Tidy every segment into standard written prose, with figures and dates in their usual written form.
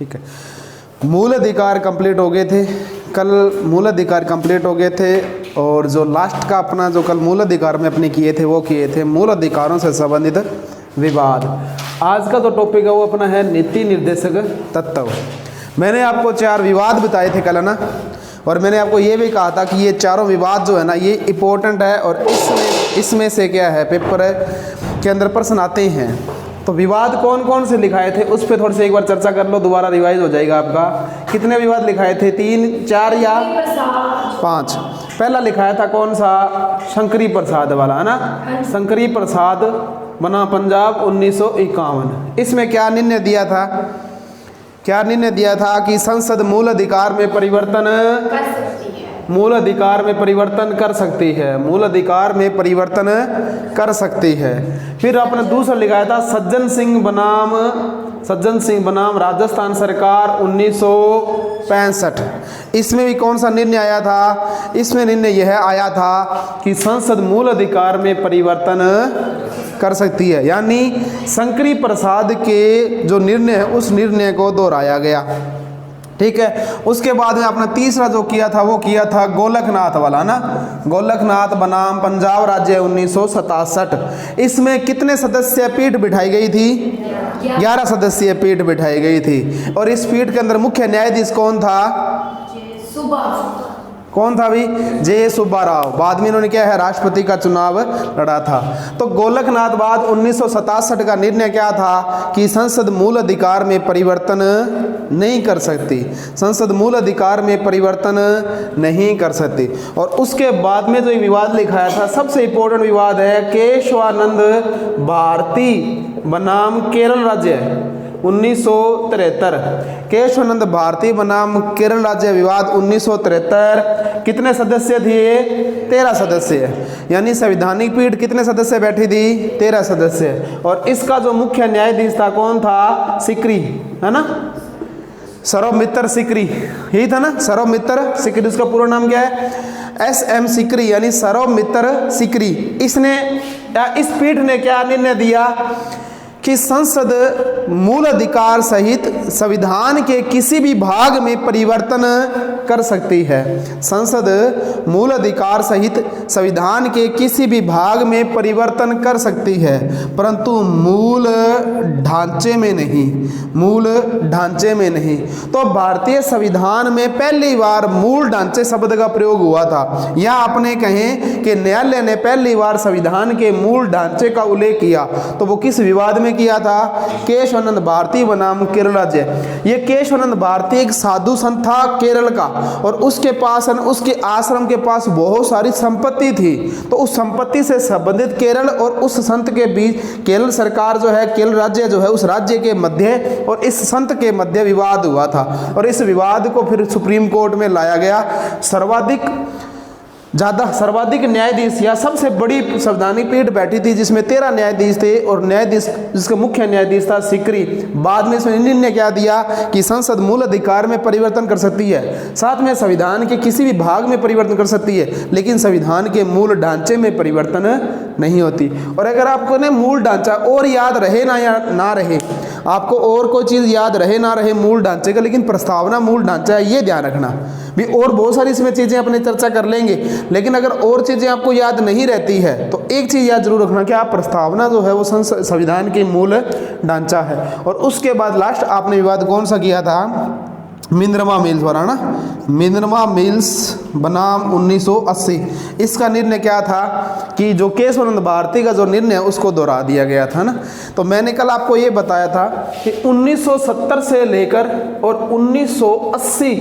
ठीक है, मूल अधिकार कंप्लीट हो गए थे कल, मूल अधिकार कंप्लीट हो गए थे। और जो लास्ट का अपना जो कल मूल अधिकार में अपने किए थे वो किए थे मूल अधिकारों से संबंधित विवाद। आज का जो टॉपिक है वो अपना है नीति निर्देशक तत्व। मैंने आपको 4 विवाद बताए थे कल, है ना, और मैंने आपको ये भी कहा था कि ये चारों विवाद जो है ना ये इम्पोर्टेंट है और इसमें से क्या है पेपर के अंदर प्रश्न आते हैं। तो विवाद कौन कौन से लिखाए थे उस पर थोड़ी सी एक बार चर्चा कर लो, दोबारा रिवाइज हो जाएगा आपका। कितने विवाद लिखाए थे, 3, 4 या 5? पहला लिखाया था कौन सा, शंकरी प्रसाद वाला, है ना, शंकरी प्रसाद बना पंजाब 1951। इसमें क्या निर्णय दिया था, क्या निर्णय दिया था कि संसद मूल अधिकार में परिवर्तन कर सकती है, मूल अधिकार में परिवर्तन कर सकती है, मूल अधिकार में परिवर्तन कर सकती है। फिर आपने दूसरा लिखाया था सज्जन सिंह बनाम राजस्थान सरकार 1965। इसमें भी कौन सा निर्णय आया था, इसमें निर्णय यह आया था कि संसद मूल अधिकार में परिवर्तन कर सकती है, यानी शंकरी प्रसाद के जो निर्णय है उस निर्णय को दोहराया गया। ठीक है, उसके बाद में आपने तीसरा जो किया था वो किया था गोलकनाथ वाला ना, गोलकनाथ बनाम पंजाब राज्य 1967। इसमें कितने सदस्यीय पीठ बिठाई गई थी, 11 सदस्यीय पीठ बिठाई गई थी। और इस पीठ के अंदर मुख्य न्यायाधीश कौन था, कौन था भी, जे सुब्बा राव। बाद में इन्होंने क्या है राष्ट्रपति का चुनाव लड़ा था। तो गोलकनाथ बाद 1967 का निर्णय क्या था कि संसद मूल अधिकार में परिवर्तन नहीं कर सकती, संसद मूल अधिकार में परिवर्तन नहीं कर सकती। और उसके बाद में जो विवाद लिखाया था सबसे इंपॉर्टेंट विवाद है केशवानंद भारती बनाम केरल राज्य 1973। केशवानंद भारती बनाम केरल राज्य विवाद 1973। कितने सदस्य थे, 13 सदस्य, यानी संवैधानिक पीठ कितने सदस्य बैठी थी, 13 सदस्य। और इसका जो मुख्य न्यायाधीश था कौन था, सिकरी, है ना, सर्वमित्र सिकरी, यही था ना, सर्वमित्र सिकरी। उसका पूरा नाम क्या है, SM सिकरी, यानी सर्वमित्र सिकरी। इसने या इस पीठ ने क्या निर्णय दिया कि संसद मूल अधिकार सहित संविधान के किसी भी भाग में परिवर्तन कर सकती है, संसद मूल अधिकार सहित संविधान के किसी भी भाग में परिवर्तन कर सकती है, परंतु मूल ढांचे में नहीं, मूल ढांचे में नहीं। तो भारतीय संविधान में पहली बार मूल ढांचे शब्द का प्रयोग हुआ था, या आपने कहें कि न्यायालय ने पहली बार संविधान के मूल ढांचे का उल्लेख किया। तो वो किस विवाद में किया था, केशवानंद भारती बनाम केरल राज्य। ये केशवानंद भारती एक साधु संत था केरल का, और उसके पास उसके आश्रम के पास बहुत सारी संपत्ति थी। तो उस संपत्ति से संबंधित केरल और उस संत के बीच केरल सरकार जो है, केरल राज्य जो है, उस राज्य के मध्य और इस संत के मध्य विवाद हुआ था। और इस विवाद को फिर सुप्रीम कोर्ट में लाया गया। सर्वाधिक न्यायाधीश या सबसे बड़ी संवैधानिक पीठ बैठी थी जिसमें 13 न्यायाधीश थे, और न्यायाधीश जिसका मुख्य न्यायाधीश था सिकरी। बाद में इसमें निर्णय क्या दिया कि संसद मूल अधिकार में परिवर्तन कर सकती है, साथ में संविधान के किसी भी भाग में परिवर्तन कर सकती है, लेकिन संविधान के मूल ढांचे में परिवर्तन नहीं होती। और अगर आपको ने मूल ढांचा और याद रहे ना रहे, आपको और कोई चीज़ याद रहे ना रहे मूल ढांचे का, लेकिन प्रस्तावना मूल ढांचा है, ये ध्यान रखना भी। और बहुत सारी इसमें चीज़ें अपने चर्चा कर लेंगे, लेकिन अगर और चीज़ें आपको याद नहीं रहती है तो एक चीज़ याद जरूर रखना कि आप प्रस्तावना जो है वो संविधान की मूल ढांचा है। और उसके बाद लास्ट आपने विवाद कौन सा किया था, मिंद्रमा मिल्स वाला ना, मिंद्रमा मिल्स बनाम 1980। इसका निर्णय क्या था कि जो केशवानंद भारती का जो निर्णय है उसको दोहरा दिया गया था ना। तो मैंने कल आपको ये बताया था कि 1970 से लेकर और 1980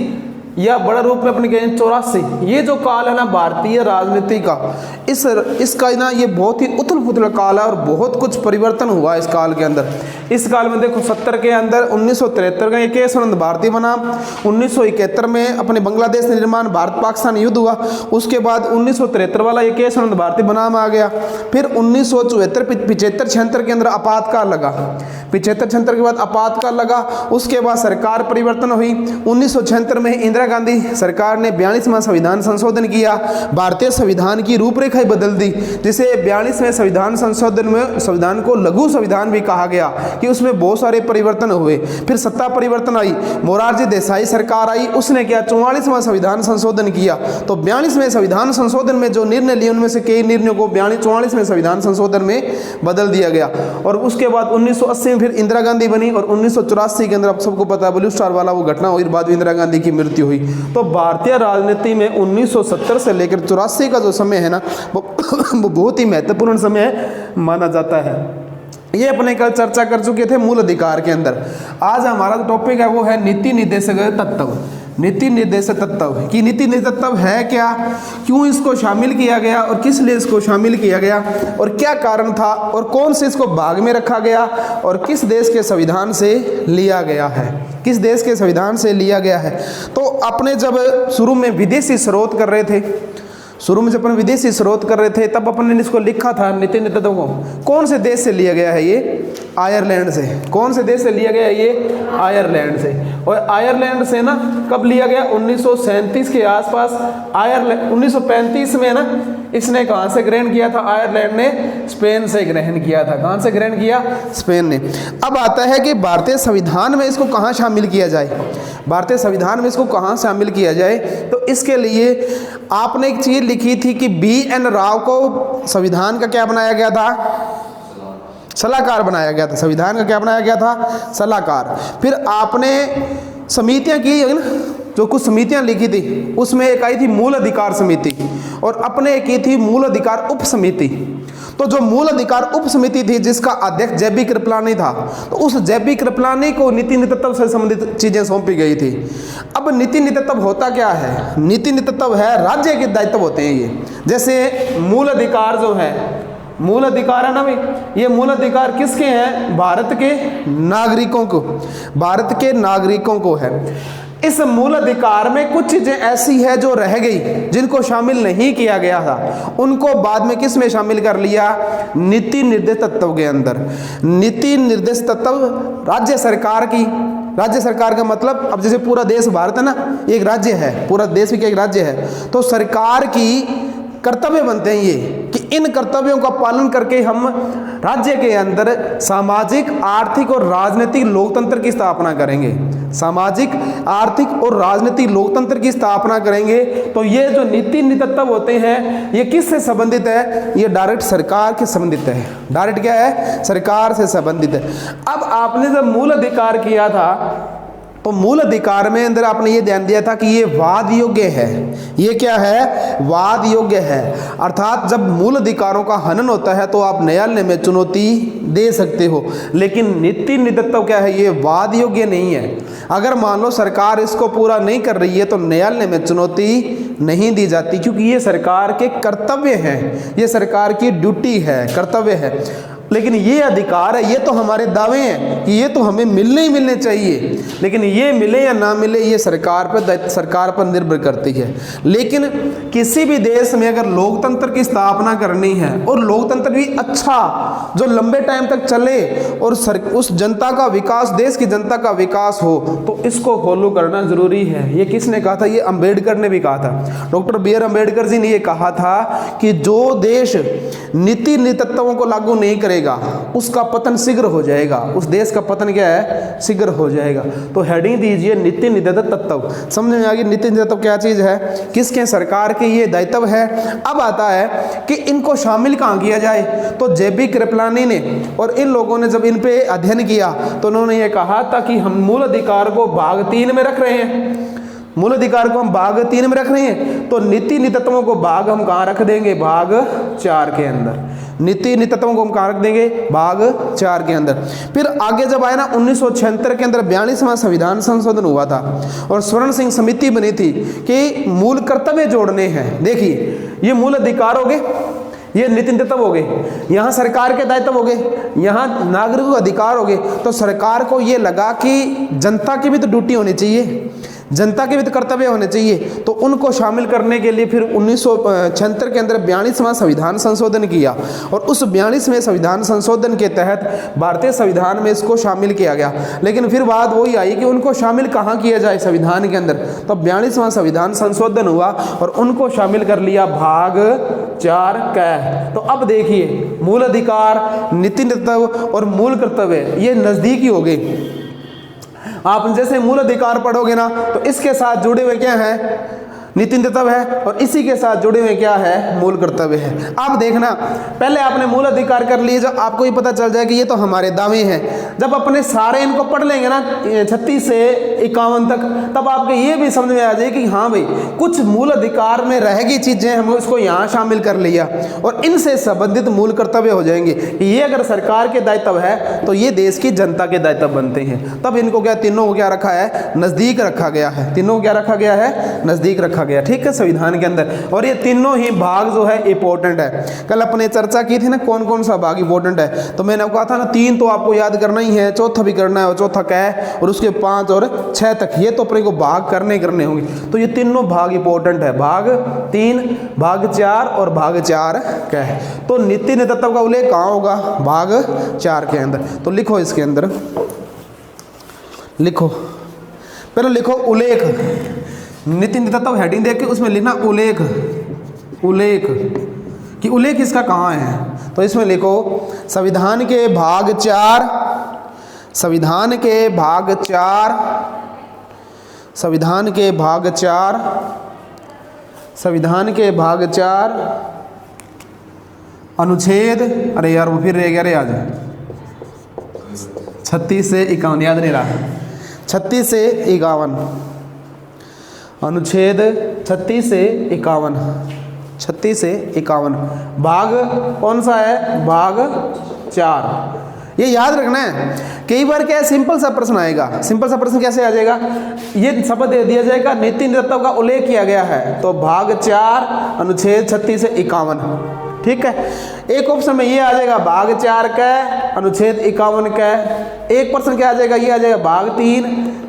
या बड़ा रूप में अपने कहें 84, ये जो काल है ना भारतीय राजनीति का, इसका ना ये बहुत ही उथल पुथल काल है और बहुत कुछ परिवर्तन हुआ इस काल के अंदर। इस काल में देखो 70 के अंदर 1973 का ये केशवानंद भारती बना, 1971 में अपने बांग्लादेश निर्माण भारत पाकिस्तान युद्ध हुआ, उसके बाद 1973 वाला ये केशवानंद भारती बनाम आ गया। फिर 1974 75 76 के अंदर आपातकाल लगा, 75 76 के बाद आपातकाल लगा, उसके बाद सरकार परिवर्तन हुई। 1976 में इंदिरा गांधी सरकार ने 42वां संविधान संशोधन किया, भारतीय संविधान की रूपरेखा रूपरेखा ही बदल दी। जिसे 42वें संविधान संशोधन में संविधान को लघु संविधान भी कहा गया कि उसमें बहुत सारे परिवर्तन हुए। फिर सत्ता परिवर्तन आई, मोरारजी देसाई सरकार आई, उसने क्या 44वां संविधान संशोधन किया। तो 42वें संविधान संशोधन में जो निर्णय लिए उनमें से कई निर्णयों को 44वें संविधान संशोधन में बदल दिया गया। और उसके बाद 1980 में फिर इंदिरा गांधी बनी और 1984 के अंदर आप सबको पता है ब्लू स्टार वाला वो घटना हुई, बाद में इंदिरा गांधी की मृत्यु हुई। तो भारतीय राजनीति में 1970 से लेकर 84 का जो समय है ना वो बहुत ही महत्वपूर्ण समय माना जाता है। ये अपने कल चर्चा कर चुके थे मूल अधिकार के अंदर। आज हमारा जो टॉपिक है वो है नीति निर्देशक तत्व। नीति निर्देशक तत्व कि नीति निर्देशक तत्व है क्या, क्यों इसको शामिल किया गया और किस लिए इसको शामिल किया गया और क्या कारण था और कौन से इसको भाग में रखा गया और किस देश के संविधान से लिया गया है, किस देश के संविधान से लिया गया है। तो अपने जब शुरू में विदेशी स्रोत कर रहे थे, शुरू में जब अपन विदेशी स्रोत कर रहे थे तब अपन ने इसको लिखा था नीति निर्देशक को कौन से देश से लिया गया है, ये आयरलैंड से। कौन से देश से लिया गया है, ये आयरलैंड से। और आयरलैंड से ना कब लिया गया, 1937 के आसपास। आयरलैंड 1935 में ना इसने कहाँ से ग्रहण किया था, आयरलैंड ने स्पेन से ग्रहण किया था। कहाँ से ग्रहण किया, स्पेन ने। अब आता है कि भारतीय संविधान में इसको कहाँ शामिल किया जाए, भारतीय संविधान में इसको कहाँ शामिल किया जाए। तो इसके लिए आपने एक चीज लिखी थी कि BN राव को संविधान का क्या बनाया गया था, सलाहकार बनाया गया था। संविधान का क्या बनाया गया था, सलाहकार। फिर आपने समितियां की है ना, जो कुछ समितियां लिखी थी उसमें एक आई थी मूल अधिकार समिति और अपने की थी मूल अधिकार उप समिति। तो जो मूल अधिकार उप समिति थी जिसका अध्यक्ष JB कृपलानी था, तो उस JB कृपलानी को नीति निर्देशक से संबंधित चीजें सौंपी गई थी। अब नीति निर्देशक होता क्या है, नीति निर्देशक है राज्य के दायित्व होते हैं ये। जैसे मूल अधिकार जो है, मूल अधिकार है ना भाई, ये मूल अधिकार किसके हैं, भारत के नागरिकों को, भारत के नागरिकों को है। इस मूल अधिकार में कुछ चीजें ऐसी है जो रह गई, जिनको शामिल नहीं किया गया था, उनको बाद में किस में शामिल कर लिया, नीति निर्देश तत्व के अंदर। नीति निर्देश तत्व राज्य सरकार की, राज्य सरकार का मतलब अब जैसे पूरा देश भारत है ना, एक राज्य है, पूरा देश भी एक राज्य है, तो सरकार की कर्तव्य बनते हैं ये कि इन कर्तव्यों का पालन करके हम राज्य के अंदर सामाजिक, आर्थिक और राजनीतिक लोकतंत्र की स्थापना करेंगे। सामाजिक, आर्थिक और राजनीतिक लोकतंत्र की स्थापना करेंगे। तो ये जो नीति निर्देशक होते हैं ये किससे संबंधित है, ये डायरेक्ट सरकार के संबंधित है। डायरेक्ट क्या है, सरकार से संबंधित है। अब आपने जब मूल अधिकार किया था तो मूल अधिकार में अंदर आपने ये ध्यान दिया था कि ये वाद योग्य है। ये क्या है, वाद योग्य है। अर्थात जब मूल अधिकारों का हनन होता है तो आप न्यायालय में चुनौती दे सकते हो, लेकिन नीति निर्देशक क्या है, ये वाद योग्य नहीं है। अगर मान लो सरकार इसको पूरा नहीं कर रही है तो न्यायालय में चुनौती नहीं दी जाती, क्योंकि ये सरकार के कर्तव्य हैं, ये सरकार की ड्यूटी है, कर्तव्य है। लेकिन ये अधिकार है, ये तो हमारे दावे हैं कि ये तो हमें मिलने ही मिलने चाहिए, लेकिन ये मिले या ना मिले ये सरकार पर निर्भर करती है। लेकिन किसी भी देश में अगर लोकतंत्र की स्थापना करनी है और लोकतंत्र भी अच्छा जो लंबे टाइम तक चले और उस जनता का विकास, देश की जनता का विकास हो, तो इसको फॉलो करना जरूरी है। ये किसने कहा था, ये अंबेडकर ने भी कहा था। डॉक्टर BR अम्बेडकर जी ने ये कहा था कि जो देश नीति निर्देशकों को लागू नहीं करेगा उसका पतन शीघ्र हो जाएगा, उस देश का पतन क्या है, शीघ्र हो जाएगा। तो हेडिंग दीजिए नीति निर्देशक तत्व। समझ में आ गई नीति निर्देशक क्या चीज है, किसके, सरकार के ये दायित्व है। अब आता है कि इनको शामिल कहाँ किया जाए। तो JB कृपलानी ने और इन लोगों ने जब इन पे अध्ययन किया तो उन्होंने ये कहा था कि हम मूल अधिकार को भाग 3 में रख रहे हैं, मूल अधिकार को हम भाग 3 में रख रहे हैं, तो नीति निर्देशकों को भाग हम कहाँ रख देंगे, भाग 4 के अंदर। नीति निर्देशकों को हम कहाँ रख देंगे, भाग 4 के अंदर। फिर आगे जब आया ना 1976 के अंदर 42वां संविधान संशोधन हुआ था और स्वर्ण सिंह समिति बनी थी कि मूल कर्तव्य जोड़ने हैं। देखिए ये मूल अधिकार हो गए, ये नीति निर्देशक हो गए, यहाँ सरकार के दायित्व हो गए, यहाँ नागरिक अधिकार हो गए। तो सरकार को ये लगा कि जनता की भी तो ड्यूटी होनी चाहिए, जनता के भी तो कर्तव्य होने चाहिए। तो उनको शामिल करने के लिए फिर 1976 के अंदर 42वां संविधान संशोधन किया, और उस 42वें संविधान संशोधन के तहत भारतीय संविधान में इसको शामिल किया गया। लेकिन फिर बात वही आई कि उनको शामिल कहाँ किया जाए संविधान के अंदर, तो 42वां संविधान संशोधन हुआ और उनको शामिल कर लिया भाग 4 क। तो अब देखिए, मूल अधिकार, नीति नेतृत्व और मूल कर्तव्य ये नज़दीकी हो गए। आप जैसे मूल अधिकार पढ़ोगे ना, तो इसके साथ जुड़े हुए क्या है, नीति नेतृत्व है, और इसी के साथ जुड़े हुए क्या है, मूल कर्तव्य है। अब देखना, पहले आपने मूल अधिकार कर लिए, जब आपको ये पता चल जाए कि ये तो हमारे दावे हैं, जब अपने सारे इनको पढ़ लेंगे ना 36 से 51 तक, तब आपको ये भी समझ में आ जाए कि हाँ भाई, कुछ मूल अधिकार में रह गई चीज़ें हम उसको यहाँ शामिल कर लिया, और इनसे संबंधित मूल कर्तव्य हो जाएंगे। ये अगर सरकार के दायित्व है तो ये देश की जनता के दायित्व बनते हैं। तब इनको क्या, तीनों को क्या रखा है, नज़दीक रखा गया है। तीनों को क्या रखा गया है, नज़दीक रखा गया, ठीक है, संविधान के अंदर। और ये तीनों ही भाग जो है इंपॉर्टेंट है। कल अपने चर्चा की थी ना कौन कौन सा भाग इंपॉर्टेंट है, तो मैंने कहा था ना 3 तो आपको याद करना ही है, चौथा भी करना है, और चौथा क्या है, और उसके 5 और 6 तक ये तो अपने को भाग करने होंगे। तो ये तीनों भाग इंपॉर्टेंट है, भाग 3, भाग 4 और भाग 4 क्या है। तो नीति नेतृत्व का उल्लेख कहाँ होगा, भाग 4 के अंदर। तो लिखो, इसके अंदर लिखो, पहले लिखो उल्लेख, नीति नेतृत्व हेडिंग देख के उसमें लिखना उल्लेख, उल्लेख कि उल्लेख इसका कहाँ है। तो इसमें लिखो संविधान के भाग 4, संविधान के भाग 4, संविधान के भाग 4, संविधान के भाग 4 अनुच्छेद, अरे यार वो फिर रह गया रे, आज 36 से 51 याद नहीं रहा, 36 से 51, अनुच्छेद 36 से 51, 36 से 51 भाग कौन सा है, भाग 4। ये याद रखना है। कई बार क्या है, सिंपल सा प्रश्न आएगा। सिंपल सा प्रश्न कैसे आ जाएगा, ये शब्द दे दिया जाएगा नीति नेतृत्व का उल्लेख किया गया है, तो भाग 4 अनुच्छेद 36 से 51, ठीक है। एक ऑप्शन में ये आ जाएगा भाग 4 का अनुच्छेद 51 का। एक प्रश्न क्या आ जाएगा, ये आ जाएगा भाग 3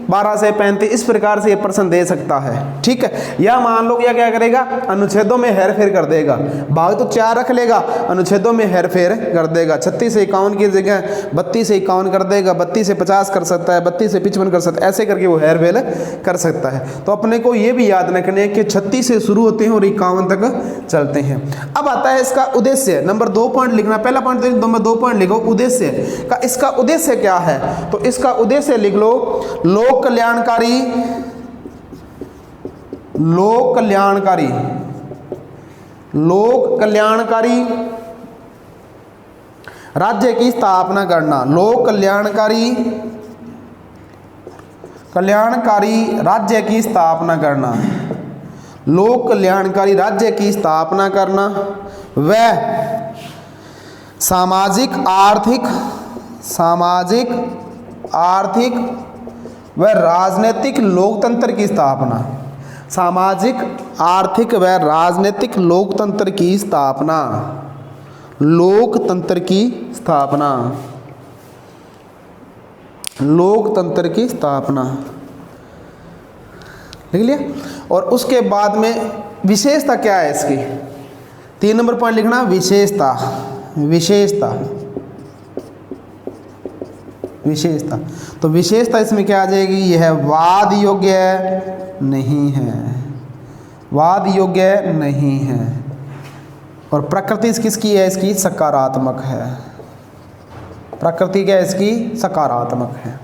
12 से 35। इस प्रकार से ये प्रश्न दे सकता है, ठीक है। या मान लो, या क्या करेगा, अनुच्छेदों में हेर फेर कर देगा, भाग तो 4 रख लेगा, अनुच्छेदों में हेर फेर कर देगा। 36 से 51 की जगह 32 से 51 कर देगा, 32 से 50 कर सकता है, 32 से 55 कर सकता है, ऐसे करके वो हेर फेर कर सकता है। तो अपने को ये भी याद रखने कि 36 से शुरू होते हैं और 51 तक चलते हैं। अब आता है इसका उद्देश्य, नंबर 2 पॉइंट लिखना, पहला पॉइंट नंबर 2 पॉइंट लिखो, उद्देश्य का। इसका उद्देश्य क्या है, तो इसका उद्देश्य लिख लो, लोक कल्याणकारी, लोक कल्याणकारी, लोक कल्याणकारी राज्य की स्थापना करना, लोक कल्याणकारी, कल्याणकारी राज्य की स्थापना करना, लोक कल्याणकारी राज्य की स्थापना करना, व सामाजिक आर्थिक, सामाजिक आर्थिक व राजनीतिक लोकतंत्र की स्थापना, सामाजिक आर्थिक व राजनीतिक लोकतंत्र की स्थापना, लोकतंत्र की स्थापना, लोकतंत्र की स्थापना, लिख लिया। और उसके बाद में विशेषता क्या है इसकी, 3 नंबर पॉइंट लिखना, विशेषता, विशेषता, विशेषता। तो विशेषता इसमें क्या आ जाएगी, यह वाद योग्य नहीं है, वाद योग्य नहीं है। और प्रकृति किसकी है, इसकी सकारात्मक है, प्रकृति क्या है इसकी, सकारात्मक है।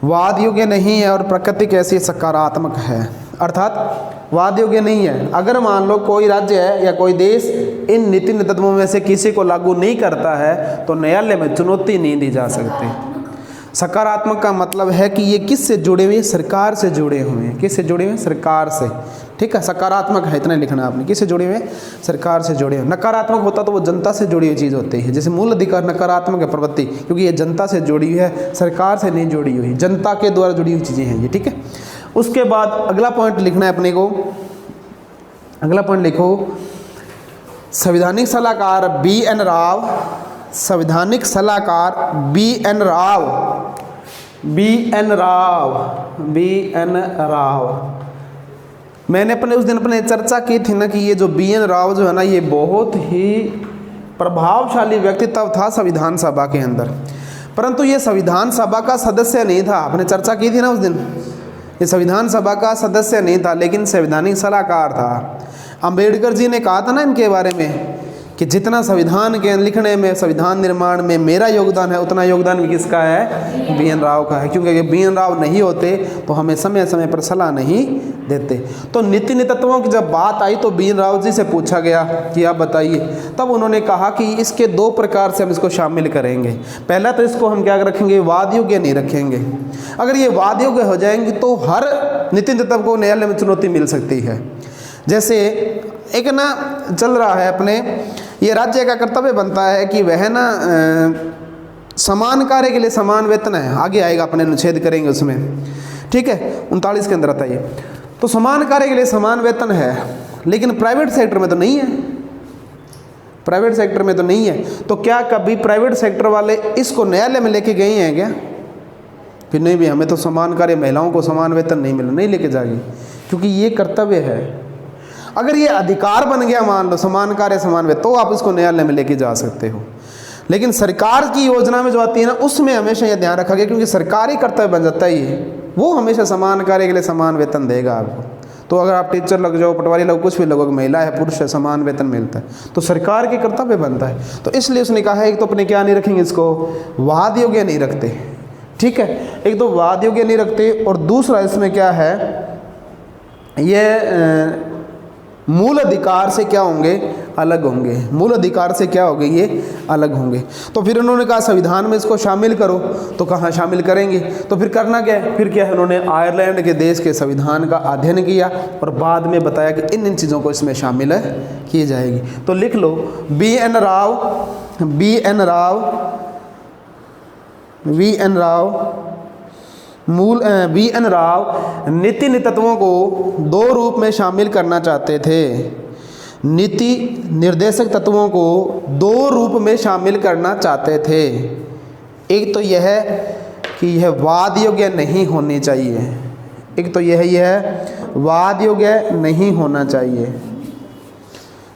वाद योग्य नहीं है और प्रकृति कैसी, सकारात्मक है, अर्थात वाद योग्य नहीं है। अगर मान लो कोई राज्य है या कोई देश इन नीति नेतृत्वों में से किसी को लागू नहीं करता है तो न्यायालय में चुनौती नहीं दी जा सकती। सकारात्मक का मतलब है कि ये किससे जुड़े हुए, सरकार से जुड़े हुए हैं। किससे जुड़े हुए, सरकार से, ठीक है। सकारात्मक है, इतना लिखना आपने, किससे जुड़े हुए, सरकार से जुड़े हुए। नकारात्मक होता तो वो जनता से जुड़ी हुई चीज़ होती है, जैसे मूल अधिकार नकारात्मक है प्रवृत्ति, क्योंकि ये जनता से जुड़ी हुई है, सरकार से नहीं जुड़ी हुई, जनता के द्वारा जुड़ी हुई चीज़ें हैं ये, ठीक है। उसके बाद अगला पॉइंट लिखना है अपने को, अगला पॉइंट लिखो, संवैधानिक सलाहकार B.N. राव, संवैधानिक सलाहकार B.N. राव BN राव। मैंने उस दिन अपने चर्चा की थी ना कि ये जो BN राव जो है ना, ये बहुत ही प्रभावशाली व्यक्तित्व था संविधान सभा के अंदर, परंतु ये संविधान सभा का सदस्य नहीं था। आपने चर्चा की थी ना उस दिन, ये संविधान सभा का सदस्य नहीं था, लेकिन संवैधानिक सलाहकार था। अंबेडकर जी ने कहा था ना इनके बारे में कि जितना संविधान के लिखने में, संविधान निर्माण में मेरा योगदान है, उतना योगदान भी किसका है? BN राव का है। क्योंकि अगर BN राव नहीं होते तो हमें समय समय पर सलाह नहीं देते। तो नीति तत्वों की जब बात आई तो BN राव जी से पूछा गया कि आप बताइए, तब उन्होंने कहा कि इसके 2 प्रकार से हम इसको शामिल करेंगे। पहला तो इसको हम क्या रखेंगे? वाद योग्य नहीं रखेंगे। अगर ये वाद योग्य हो जाएंगे तो हर नीति तत्व को न्यायालय में चुनौती मिल सकती है। जैसे एक ना चल रहा है अपने, ये राज्य का कर्तव्य बनता है कि वह ना समान कार्य के लिए समान वेतन है, आगे आएगा अपने अनुच्छेद करेंगे उसमें, ठीक है, 39 के अंदर आता है ये। तो समान कार्य के लिए समान वेतन है, लेकिन प्राइवेट सेक्टर में तो नहीं है, प्राइवेट सेक्टर में तो नहीं है। तो क्या कभी प्राइवेट सेक्टर वाले इसको न्यायालय में लेके गए हैं क्या कि नहीं भी हमें तो समान कार्य, महिलाओं को समान वेतन नहीं मिला? नहीं लेके जाएगी, क्योंकि ये कर्तव्य है। अगर ये अधिकार बन गया, मान लो समान कार्य समान वेतन, तो आप इसको न्यायालय में लेके जा सकते हो। लेकिन सरकार की योजना में जो आती है ना, उसमें हमेशा ये ध्यान रखा गया, क्योंकि सरकारी कर्तव्य बन जाता है ये, वो हमेशा समान कार्य के लिए समान वेतन देगा आपको। तो अगर आप टीचर लग जाओ, पटवारी लग, कुछ भी लगो, महिला है पुरुष है, समान वेतन मिलता है, तो सरकार के कर्तव्य बनता है। तो इसलिए उसने कहा है एक तो अपने क्या नहीं रखेंगे, इसको वाद योग्य नहीं रखते, ठीक है, एक तो वाद योग्य नहीं रखते, और दूसरा इसमें क्या है, ये मूल अधिकार से क्या होंगे? अलग होंगे। मूल अधिकार से क्या होंगे? ये अलग होंगे। तो फिर उन्होंने कहा संविधान में इसको शामिल करो, तो कहाँ शामिल करेंगे? तो फिर करना क्या है? फिर क्या है, उन्होंने आयरलैंड के देश के संविधान का अध्ययन किया और बाद में बताया कि इन चीज़ों को इसमें शामिल की जाएगी। तो लिख लो BN राव नीति तत्वों को 2 रूप में शामिल करना चाहते थे। नीति निर्देशक तत्वों को 2 रूप में शामिल करना चाहते थे। एक तो यह कि यह वाद योग्य नहीं होनी चाहिए, एक तो यह वाद योग्य नहीं होना चाहिए।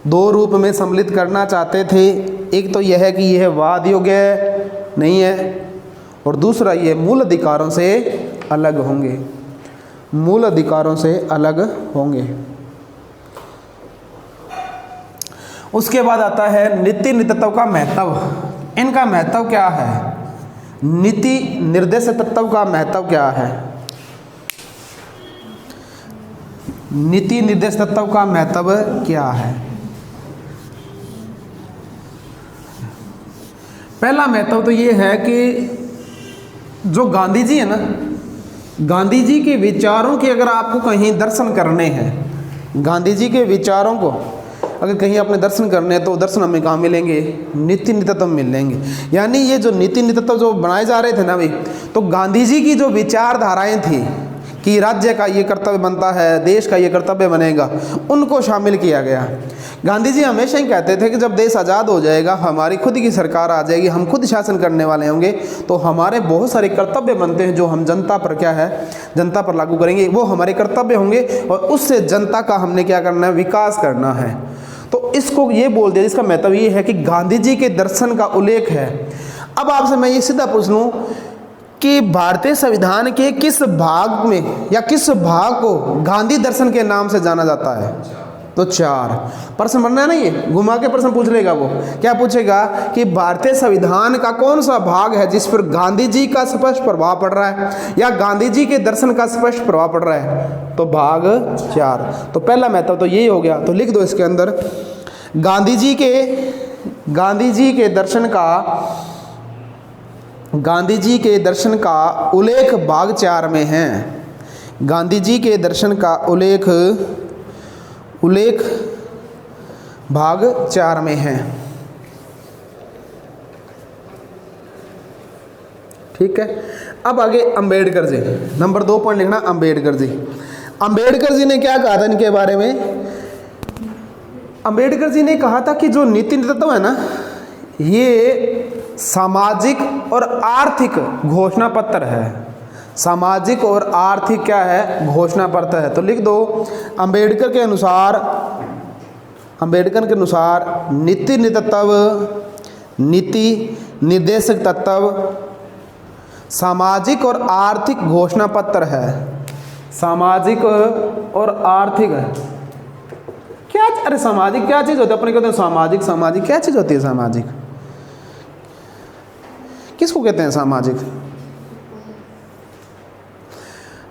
2 रूप में सम्मिलित करना चाहते थे। एक तो यह कि यह वाद योग्य नहीं है, और दूसरा ये मूल अधिकारों से अलग होंगे, मूल अधिकारों से अलग होंगे। उसके बाद आता है नीति तत्व का महत्व। इनका महत्व क्या है? नीति निर्देश तत्व का महत्व क्या है? नीति निर्देश तत्व का महत्व क्या है? पहला महत्व तो ये है कि जो गांधी जी है ना, गांधी जी के विचारों के अगर आपको कहीं दर्शन करने हैं, गांधी जी के विचारों को अगर कहीं आपने दर्शन करने हैं, तो दर्शन हमें कहाँ मिलेंगे? नीति तत्व मिलेंगे। यानी ये जो नीति तत्व जो बनाए जा रहे थे ना भाई, तो गांधी जी की जो विचारधाराएं थी कि राज्य का ये कर्तव्य बनता है, देश का ये कर्तव्य बनेगा, उनको शामिल किया गया। गांधी जी हमेशा ही कहते थे कि जब देश आज़ाद हो जाएगा, हमारी खुद की सरकार आ जाएगी, हम खुद शासन करने वाले होंगे, तो हमारे बहुत सारे कर्तव्य बनते हैं जो हम जनता पर क्या है, जनता पर लागू करेंगे, वो हमारे कर्तव्य होंगे, और उससे जनता का हमने क्या करना है? विकास करना है। तो इसको ये बोल दिया, इसका महत्व ये है कि गांधी जी के दर्शन का उल्लेख है। अब आपसे मैं ये सीधा पूछ लूँ कि भारतीय संविधान के किस भाग में या किस भाग को गांधी दर्शन के नाम से जाना जाता है? तो 4 प्रश्न बनना है ना, ये घुमा के प्रश्न पूछ लेगा। वो क्या पूछेगा कि भारतीय संविधान का कौन सा भाग है जिस पर गांधी जी का स्पष्ट प्रभाव पड़ रहा है या गांधी जी के दर्शन का स्पष्ट प्रभाव पड़ रहा है? तो भाग 4। तो पहला महत्व तो यही हो गया। तो लिख दो इसके अंदर, गांधी जी के दर्शन का उल्लेख भाग 4 में है। गांधी जी के दर्शन का उल्लेख भाग 4 में है। ठीक है। अब आगे अंबेडकर जी, नंबर 2 पॉइंट लिखना। अंबेडकर जी ने क्या कहा था इनके बारे में? अंबेडकर जी ने कहा था कि जो नीति तत्व है ना, ये सामाजिक और आर्थिक घोषणा पत्र है। सामाजिक और आर्थिक क्या है, घोषणा पत्र है। तो लिख दो, अंबेडकर के अनुसार नीति निर्देशक तत्व सामाजिक और आर्थिक घोषणा पत्र है। सामाजिक और आर्थिक है क्या? अरे सामाजिक क्या चीज होती है? अपने कहते हैं सामाजिक क्या चीज होती है? सामाजिक किसको कहते हैं? सामाजिक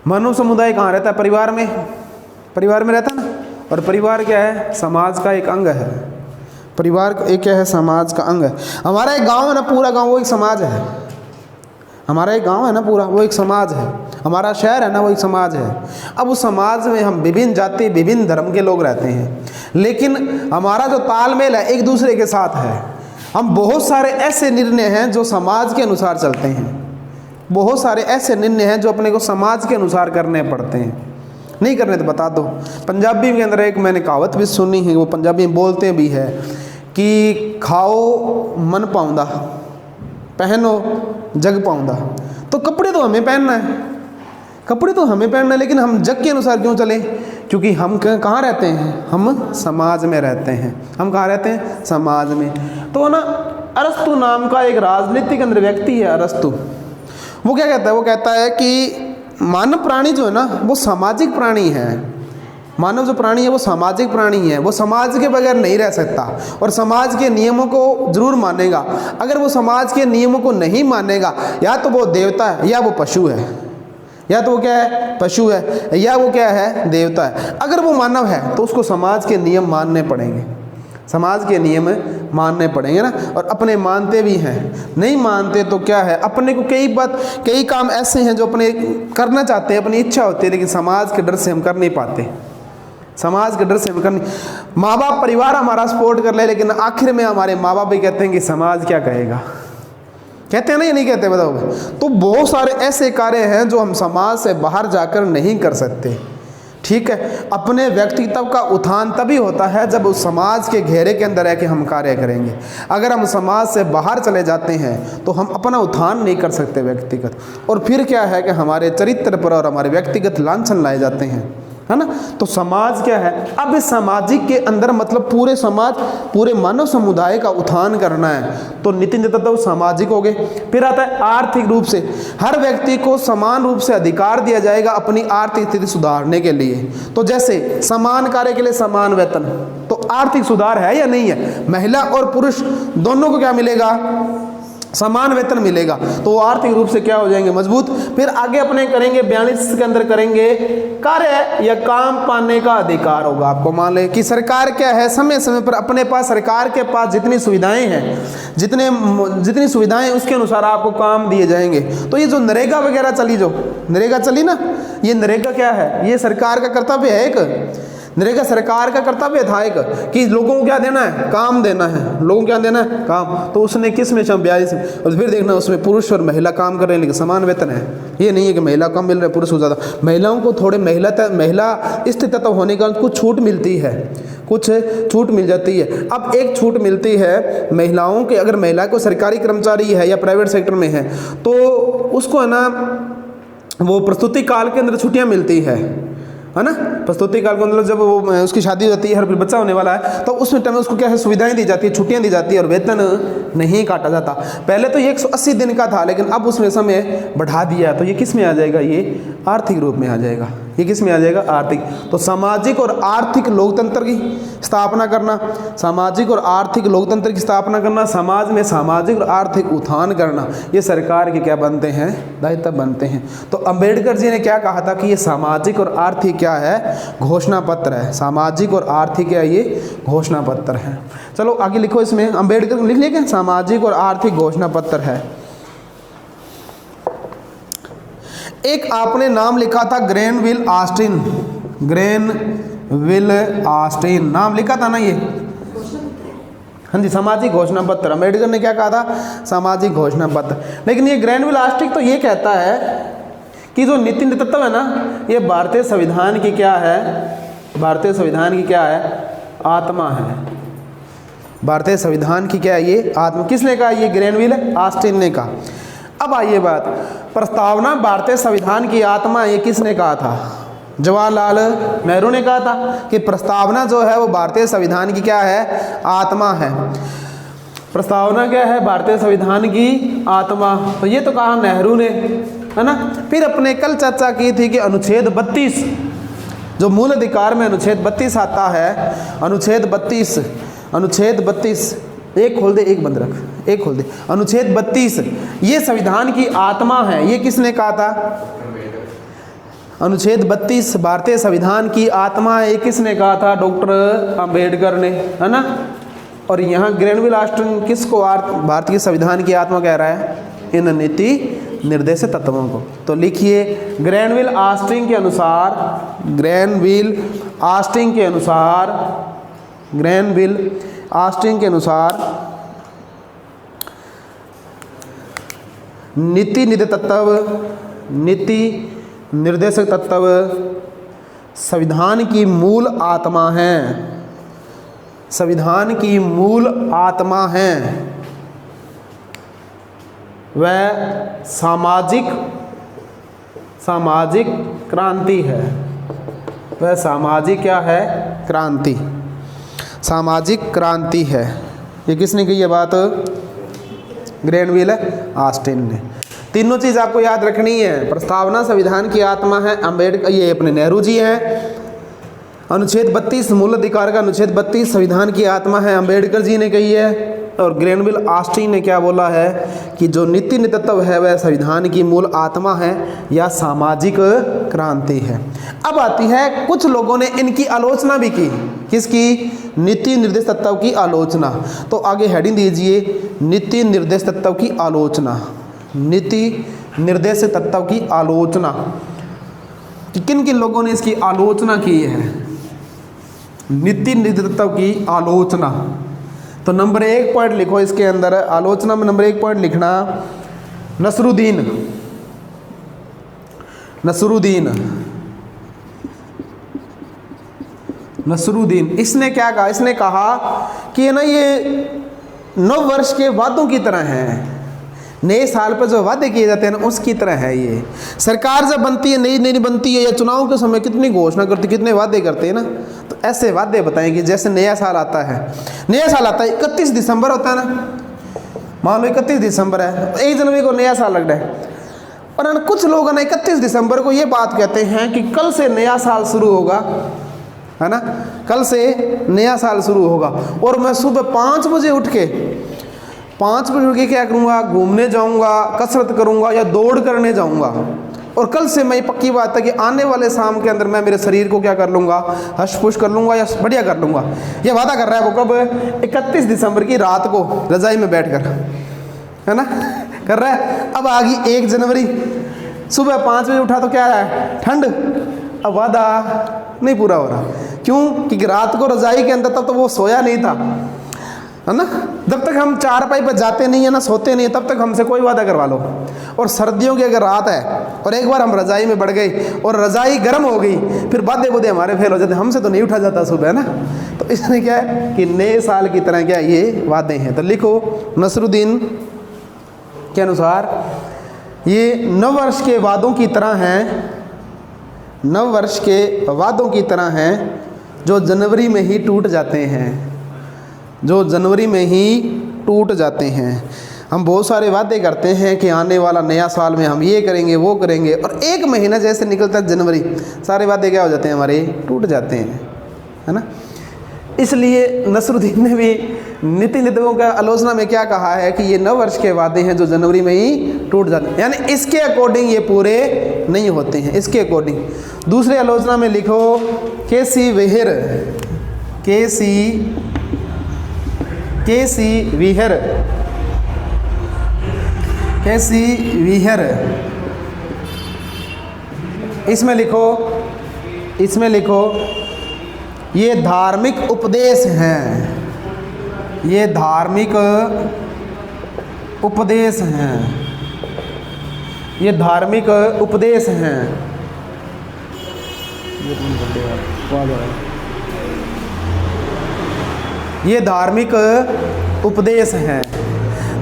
मानव समुदाय कहाँ रहता है? परिवार में रहता है ना। और परिवार क्या है? समाज का एक अंग है। परिवार एक क्या है? समाज का अंग है। हमारा एक गांव है ना, पूरा गांव वो एक समाज है। हमारा एक गांव है ना पूरा, वो एक समाज है। हमारा शहर है ना, वो एक समाज है। अब उस समाज में हम विभिन्न जाति विभिन्न धर्म के लोग रहते हैं, लेकिन हमारा जो तालमेल है एक दूसरे के साथ है। हम बहुत सारे ऐसे निर्णय हैं जो समाज के अनुसार चलते हैं। बहुत सारे ऐसे निर्णय हैं जो अपने को समाज के अनुसार करने पड़ते हैं। नहीं करने तो बता दो। पंजाबी के अंदर एक मैंने कहावत भी सुनी है, वो पंजाबी में बोलते भी है कि खाओ मन पाउंदा, पहनो जग पाउंदा। तो कपड़े तो हमें पहनना है, लेकिन हम जग के अनुसार क्यों चलें? क्योंकि हम कहाँ रहते हैं? हम समाज में रहते हैं। हम कहाँ रहते हैं? समाज में। तो ना अरस्तु नाम का एक राजनीतिक अंदर व्यक्ति है, अरस्तु। वो क्या कहता है? वो कहता है कि मानव प्राणी जो है ना वो सामाजिक प्राणी है। मानव जो प्राणी है वो सामाजिक प्राणी है। वो समाज के बगैर नहीं रह सकता और समाज के नियमों को जरूर मानेगा। अगर वो समाज के नियमों को नहीं मानेगा, या तो वो देवता है या वो पशु है, या तो वो क्या है? पशु है, या वो क्या है? देवता है। अगर वो मानव है तो उसको समाज के नियम मानने पड़ेंगे। समाज के नियम मानने पड़ेंगे ना। और अपने मानते भी हैं, नहीं मानते तो क्या है? अपने को कई काम ऐसे हैं जो अपने करना चाहते हैं, अपनी इच्छा होती है, लेकिन समाज के डर से हम कर नहीं पाते। समाज के डर से हम कर नहीं। माँ बाप परिवार हमारा सपोर्ट कर ले, लेकिन आखिर में हमारे माँ बाप भी कहते हैं कि समाज क्या कहेगा। कहते हैं ना, ये नहीं कहते? बताओ। तो बहुत सारे ऐसे कार्य हैं जो हम समाज से बाहर जाकर नहीं कर सकते। ठीक है। अपने व्यक्तित्व का उत्थान तभी होता है जब उस समाज के घेरे के अंदर है कि हम कार्य करेंगे। अगर हम समाज से बाहर चले जाते हैं तो हम अपना उत्थान नहीं कर सकते व्यक्तिगत। और फिर क्या है कि हमारे चरित्र पर और हमारे व्यक्तिगत लांछन लाए जाते हैं, है ना। तो समाज क्या है? अब इस सामाजिक के अंदर मतलब पूरे समाज, पूरे मानव समुदाय का उत्थान करना है तो नीति तत्व सामाजिक हो गए। फिर आता है आर्थिक रूप से। हर व्यक्ति को समान रूप से अधिकार दिया जाएगा अपनी आर्थिक स्थिति सुधारने के लिए। तो जैसे समान कार्य के लिए समान वेतन, तो आर्थिक सुधार है या नहीं है? महिला और पुरुष दोनों को क्या मिलेगा? समान वेतन मिलेगा। तो वो आर्थिक रूप से क्या हो जाएंगे? मजबूत। फिर आगे अपने करेंगे 42 के अंदर करेंगे कार्य या काम पाने का अधिकार होगा आपको। मान ले कि सरकार क्या है? समय समय पर अपने पास, सरकार के पास जितनी सुविधाएं हैं, जितनी सुविधाएं उसके अनुसार आपको काम दिए जाएंगे। तो ये जो नरेगा वगैरह चली, जो नरेगा चली ना, ये नरेगा क्या है? ये सरकार का कर्तव्य है। एक नरेगा सरकार का कर्तव्य था एक, कि लोगों को क्या देना है? काम देना है। लोगों को क्या देना है? काम। तो उसने किस में? 42 में। और फिर देखना उसमें पुरुष और महिला काम कर रहे हैं, लेकिन समान वेतन है। ये नहीं है कि महिला कम मिल रहा है, पुरुष को ज़्यादा। महिलाओं को थोड़े महिला स्थिति होने का कुछ छूट मिलती है, कुछ छूट मिल जाती है। अब एक छूट मिलती है महिलाओं के, अगर महिला को सरकारी कर्मचारी है या प्राइवेट सेक्टर में है तो उसको है ना वो प्रस्तुति काल के अंदर छुट्टियाँ मिलती है ना। प्रस्तुति काल के अंदर जब वो उसकी शादी हो जाती है, हर फिर बच्चा होने वाला है, तो उसमें टाइम उसको क्या है? सुविधाएं दी जाती है, छुट्टियां दी जाती है और वेतन नहीं काटा जाता। पहले तो ये 180 दिन का था, लेकिन अब उसमें समय बढ़ा दिया। तो ये किस में आ जाएगा? ये आर्थिक रूप में आ जाएगा। ये किस में आ जाएगा? आर्थिक। तो सामाजिक और आर्थिक लोकतंत्र की स्थापना करना, सामाजिक और आर्थिक लोकतंत्र की स्थापना करना, समाज में सामाजिक और आर्थिक उत्थान करना, ये सरकार के क्या बनते हैं? दायित्व बनते हैं। तो अंबेडकर जी ने क्या कहा था कि ये सामाजिक और आर्थिक क्या है? घोषणा पत्र है। सामाजिक और आर्थिक क्या? ये घोषणा पत्र है। चलो आगे लिखो, इसमें अंबेडकर लिख लिया क्या? सामाजिक और आर्थिक घोषणा पत्र है। एक आपने नाम लिखा था ग्रेनविल ऑस्टिन, ग्रेनविल ऑस्टिन नाम लिखा था ना ये? हाँ जी, सामाजिक घोषणा पत्र। अम्बेडकर ने क्या कहा था? सामाजिक घोषणा पत्र। लेकिन ये ग्रेनविल ऑस्टिन तो ये कहता है कि जो नीति तत्व है ना, ये भारतीय संविधान की क्या है? भारतीय संविधान की क्या है? आत्मा है। भारतीय संविधान की क्या है? ये आत्मा। किसने कहा? ये ग्रेनविल ऑस्टिन ने कहा। अब आइए बात, प्रस्तावना भारतीय संविधान की आत्मा, ये किसने कहा था? जवाहरलाल नेहरू ने कहा था कि प्रस्तावना जो है वो भारतीय संविधान की क्या है? आत्मा है। प्रस्तावना क्या है? भारतीय संविधान की आत्मा। तो ये तो कहा नेहरू ने, है ना। फिर अपने कल चर्चा की थी कि अनुच्छेद 32, जो मूल अधिकार में अनुच्छेद 32 आता है, अनुच्छेद 32 एक खोल दे एक बंद रख, एक खोल दे। अनुच्छेद 32 ये संविधान की आत्मा है, ये किसने कहा था? अनुच्छेद 32 भारतीय संविधान की आत्मा है, ये किसने कहा था? डॉक्टर अंबेडकर ने, है ना। और यहाँ ग्रेनविल ऑस्टिन किसको भारतीय संविधान की आत्मा कह रहा है? इन नीति निर्देशित तत्वों को। तो लिखिए, ग्रेनविल ऑस्टिन के अनुसार, ग्रेनविल ऑस्टिन के अनुसार, ग्रेनविल ऑस्टिन के अनुसार नीति निर्देशक तत्व संविधान की मूल आत्मा है, संविधान की मूल आत्मा है। वह सामाजिक क्रांति है, वह सामाजिक क्या है? क्रांति, सामाजिक क्रांति है। ये किसने कही ये बात? ग्रेनविल ऑस्टिन ने। तीनों चीज़ आपको याद रखनी है। प्रस्तावना संविधान की आत्मा है, अंबेडकर, ये अपने नेहरू जी हैं। अनुच्छेद 32 मूल अधिकार का अनुच्छेद 32 संविधान की आत्मा है, अंबेडकर जी ने कही है। और ग्रेनविल ऑस्टिन ने क्या बोला है कि जो नीति तत्व है वह संविधान की मूल आत्मा है या सामाजिक क्रांति है। अब आती है, कुछ लोगों ने इनकी आलोचना भी की। किसकी? नीति निर्देश तत्व की आलोचना। तो आगे हेडिंग दीजिए, नीति निर्देश तत्व की आलोचना। नीति निर्देश तत्व की आलोचना, कि किन किन लोगों ने इसकी आलोचना की है? नीति निर्देश तत्व की आलोचना। तो नंबर 1 पॉइंट लिखो इसके अंदर, आलोचना में नंबर 1 पॉइंट लिखना, नसरुद्दीन। इसने क्या कहा? इसने कहा कि ना ये नव वर्ष के वादों की तरह है, नए साल पर जो वादे किए जाते हैं ना उसकी तरह है ये। सरकार जब बनती है, नई बनती है, या चुनाव के समय कितनी घोषणा करती, कितने वादे करते हैं ना, तो ऐसे वादे बताएंगे। जैसे नया साल आता है, 31 दिसंबर होता है ना, मान लो 31 दिसंबर है, 1 जनवरी को नया साल लग रहा है। और कुछ लोग ना 31 दिसंबर को ये बात कहते हैं कि कल से नया साल शुरू होगा, है ना, कल से नया साल शुरू होगा। और मैं सुबह 5 बजे उठ के क्या करूँगा? घूमने जाऊँगा, कसरत करूँगा या दौड़ करने जाऊँगा। और कल से मैं, पक्की बात है कि आने वाले शाम के अंदर मैं मेरे शरीर को क्या कर लूँगा? हष्ट-पुष्ट कर लूँगा या बढ़िया कर लूँगा। ये वादा कर रहा है वो। कब? 31 दिसंबर की रात को रज़ाई में बैठकर, है ना, कर रहा है। अब आ गई 1 जनवरी, सुबह 5 बजे उठा तो क्या है? ठंड। अब वादा नहीं पूरा हो रहा। क्यों? क्योंकि रात को रज़ाई के अंदर तब तो वो सोया नहीं था, है ना। जब तक हम चारपाई पर जाते नहीं है ना, सोते नहीं है, तब तक हमसे कोई वादा करवा लो। और सर्दियों की अगर रात है और एक बार हम रज़ाई में बढ़ गए और रज़ाई गर्म हो गई, फिर वादे बुदे हमारे फेल हो जाते, हमसे तो नहीं उठा जाता सुबह, है ना। तो इसमें क्या है कि नए साल की तरह क्या ये वादे हैं। तो लिखो, नसरुद्दीन के अनुसार ये नव वर्ष के वादों की तरह हैं, नव वर्ष के वादों की तरह हैं जो जनवरी में ही टूट जाते हैं, जो जनवरी में ही टूट जाते हैं। हम बहुत सारे वादे करते हैं कि आने वाला नया साल में हम ये करेंगे वो करेंगे, और 1 महीना जैसे निकलता है जनवरी, सारे वादे क्या हो जाते हैं? हमारे टूट जाते हैं, है ना। इसलिए नसरुद्दीन ने भी नीति तत्वों का आलोचना में क्या कहा है कि ये नव वर्ष के वादे हैं जो जनवरी में ही टूट जाते हैं, यानी इसके अकॉर्डिंग ये पूरे नहीं होते हैं, इसके अकॉर्डिंग। दूसरे आलोचना में लिखो, केसी विहर, इसमें लिखो ये धार्मिक उपदेश हैं, ये धार्मिक उपदेश हैं, ये धार्मिक उपदेश हैं। ये धार्मिक उपदेश हैं।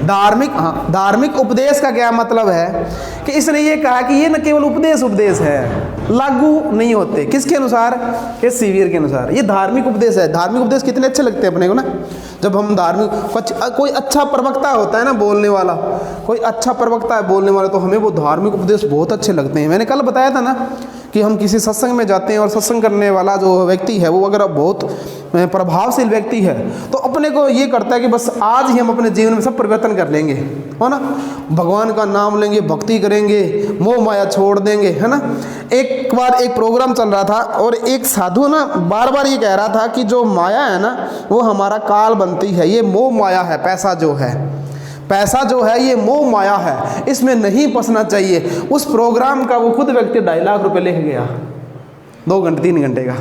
धार्मिक उपदेश का क्या मतलब है कि इसने ये कहा कि ये न केवल उपदेश है, लागू नहीं होते। किसके अनुसार? इस सीवियर के अनुसार। ये धार्मिक उपदेश है। धार्मिक उपदेश कितने अच्छे लगते हैं अपने को ना, जब हम कोई अच्छा प्रवक्ता होता है ना बोलने वाला, कोई अच्छा प्रवक्ता है बोलने वाला, तो हमें वो धार्मिक उपदेश बहुत अच्छे लगते हैं। मैंने कल बताया था ना कि हम किसी सत्संग में जाते हैं और सत्संग करने वाला जो व्यक्ति है वो अगर बहुत प्रभावशील व्यक्ति है तो अपने को ये करता है कि बस आज ही हम अपने जीवन में सब परिवर्तन कर लेंगे, है ना, भगवान का नाम लेंगे, भक्ति करेंगे, मोह माया छोड़ देंगे, है ना। एक बार एक प्रोग्राम चल रहा था और एक साधु ना बार बार ये कह रहा था कि जो माया है ना वो हमारा काल बनती है, ये मोह माया है, पैसा जो है ये मोह माया है, इसमें नहीं फंसना चाहिए। उस प्रोग्राम का वो खुद व्यक्ति 2.5 लाख रुपए लेके गया, 2 घंटे 3 घंटे का,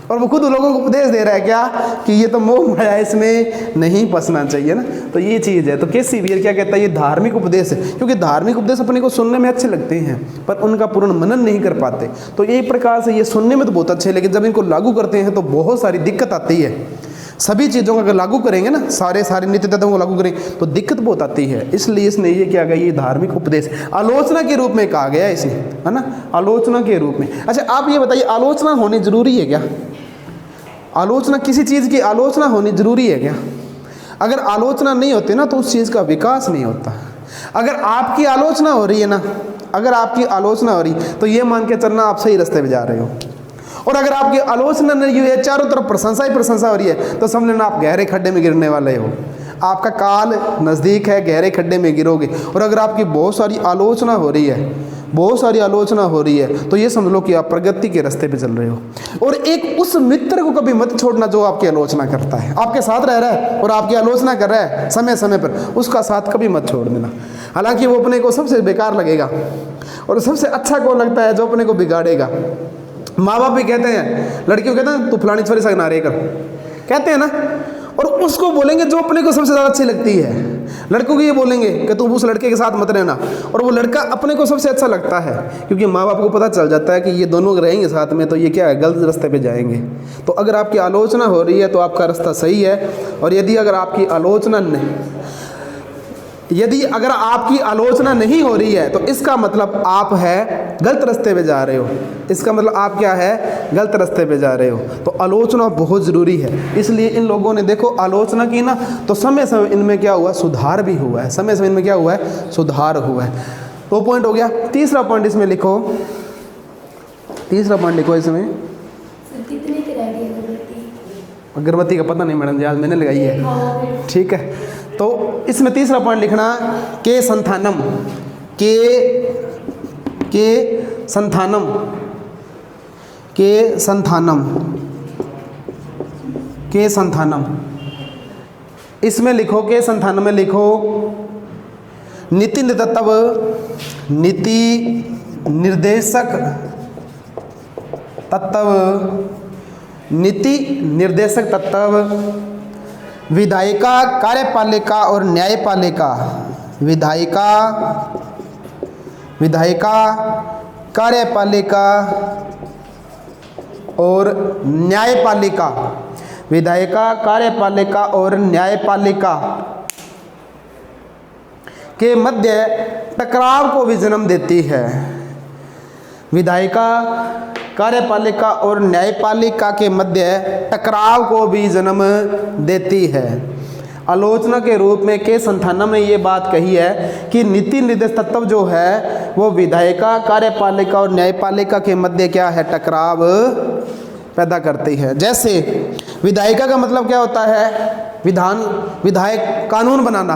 और वो खुद लोगों को उपदेश दे रहा है क्या कि ये तो मोह माया, इसमें नहीं फंसना चाहिए ना। तो ये चीज़ है। तो के सीवियर क्या कहता है? ये धार्मिक उपदेश है, क्योंकि धार्मिक उपदेश अपने को सुनने में अच्छे लगते हैं पर उनका पूर्ण मनन नहीं कर पाते। तो ये प्रकार से ये सुनने में तो बहुत अच्छे, लेकिन जब इनको लागू करते हैं तो बहुत सारी दिक्कत आती है। सभी चीज़ों को अगर लागू करेंगे ना, सारे नित्य तत्वों को लागू करेंगे तो दिक्कत बहुत आती है। इसलिए इसने ये क्या कहा, ये धार्मिक उपदेश आलोचना के रूप में कहा गया है इसे, है ना, आलोचना के रूप में। अच्छा आप ये बताइए, आलोचना होनी जरूरी है क्या? आलोचना, किसी चीज़ की आलोचना होनी जरूरी है क्या? अगर आलोचना नहीं होती ना तो उस चीज़ का विकास नहीं होता। अगर आपकी आलोचना हो रही है ना, अगर आपकी आलोचना हो रही तो ये मान के चलना आप सही रास्ते पे जा रहे हो, और अगर आपकी आलोचना नहीं हुई है, चारों तरफ प्रशंसा ही प्रशंसा हो रही है, तो समझ लेना आप गहरे खड्डे में गिरने वाले हो। आपका काल नज़दीक है, गहरे खड्डे में गिरोगे। और अगर आपकी बहुत सारी आलोचना हो रही है तो ये समझ लो कि आप प्रगति के रास्ते पे चल रहे हो। और एक उस मित्र को कभी मत छोड़ना जो आपकी आलोचना करता है, आपके साथ रह रहा है और आपकी आलोचना कर रहा है समय समय पर, उसका साथ कभी मत छोड़ देना। हालांकि वो अपने को सबसे बेकार लगेगा और सबसे अच्छा कौन लगता है? जो अपने को बिगाड़ेगा। माँ बाप भी कहते हैं, लड़कियों कहते हैं तू फलानी छोरी से नारे कर, कहते हैं ना, और उसको बोलेंगे जो अपने को सबसे ज़्यादा अच्छी लगती है। लड़कों को ये बोलेंगे कि तुम उस लड़के के साथ मत रहना, और वो लड़का अपने को सबसे अच्छा लगता है, क्योंकि माँ बाप को पता चल जाता है कि ये दोनों रहेंगे साथ में तो ये क्या है, गलत रास्ते पे जाएंगे। तो अगर आपकी आलोचना हो रही है तो आपका रास्ता सही है, और यदि अगर आपकी आलोचना नहीं हो रही है तो इसका मतलब आप है गलत रास्ते पे जा रहे हो। इसका मतलब आप क्या है, गलत रास्ते पे जा रहे हो। तो आलोचना बहुत ज़रूरी है। इसलिए इन लोगों ने देखो आलोचना की ना, तो समय समय इनमें क्या हुआ, सुधार भी हुआ है। समय समय इनमें क्या हुआ है, सुधार हुआ है। तो पॉइंट हो गया। तीसरा पॉइंट इसमें लिखो, इसमें अगरबत्ती का पता नहीं मैडम जी, आज मैंने लगाई है, ठीक है। तो इसमें तीसरा पॉइंट लिखना के संथानम, के संथानम। इसमें लिखो, के संथानम में लिखो नीति निर्देशक तत्व, विधायिका, कार्यपालिका और न्यायपालिका, कार्यपालिका और न्यायपालिका, विधायिका, कार्यपालिका और न्यायपालिका के मध्य टकराव को भी जन्म देती है। विधायिका, कार्यपालिका और न्यायपालिका के मध्य टकराव को भी जन्म देती है। आलोचना के रूप में के संथानम ने ये बात कही है कि नीति निर्देश तत्व जो है वो विधायिका, कार्यपालिका और न्यायपालिका के मध्य क्या है, टकराव पैदा करती है। जैसे विधायिका का मतलब क्या होता है, विधायक कानून बनाना।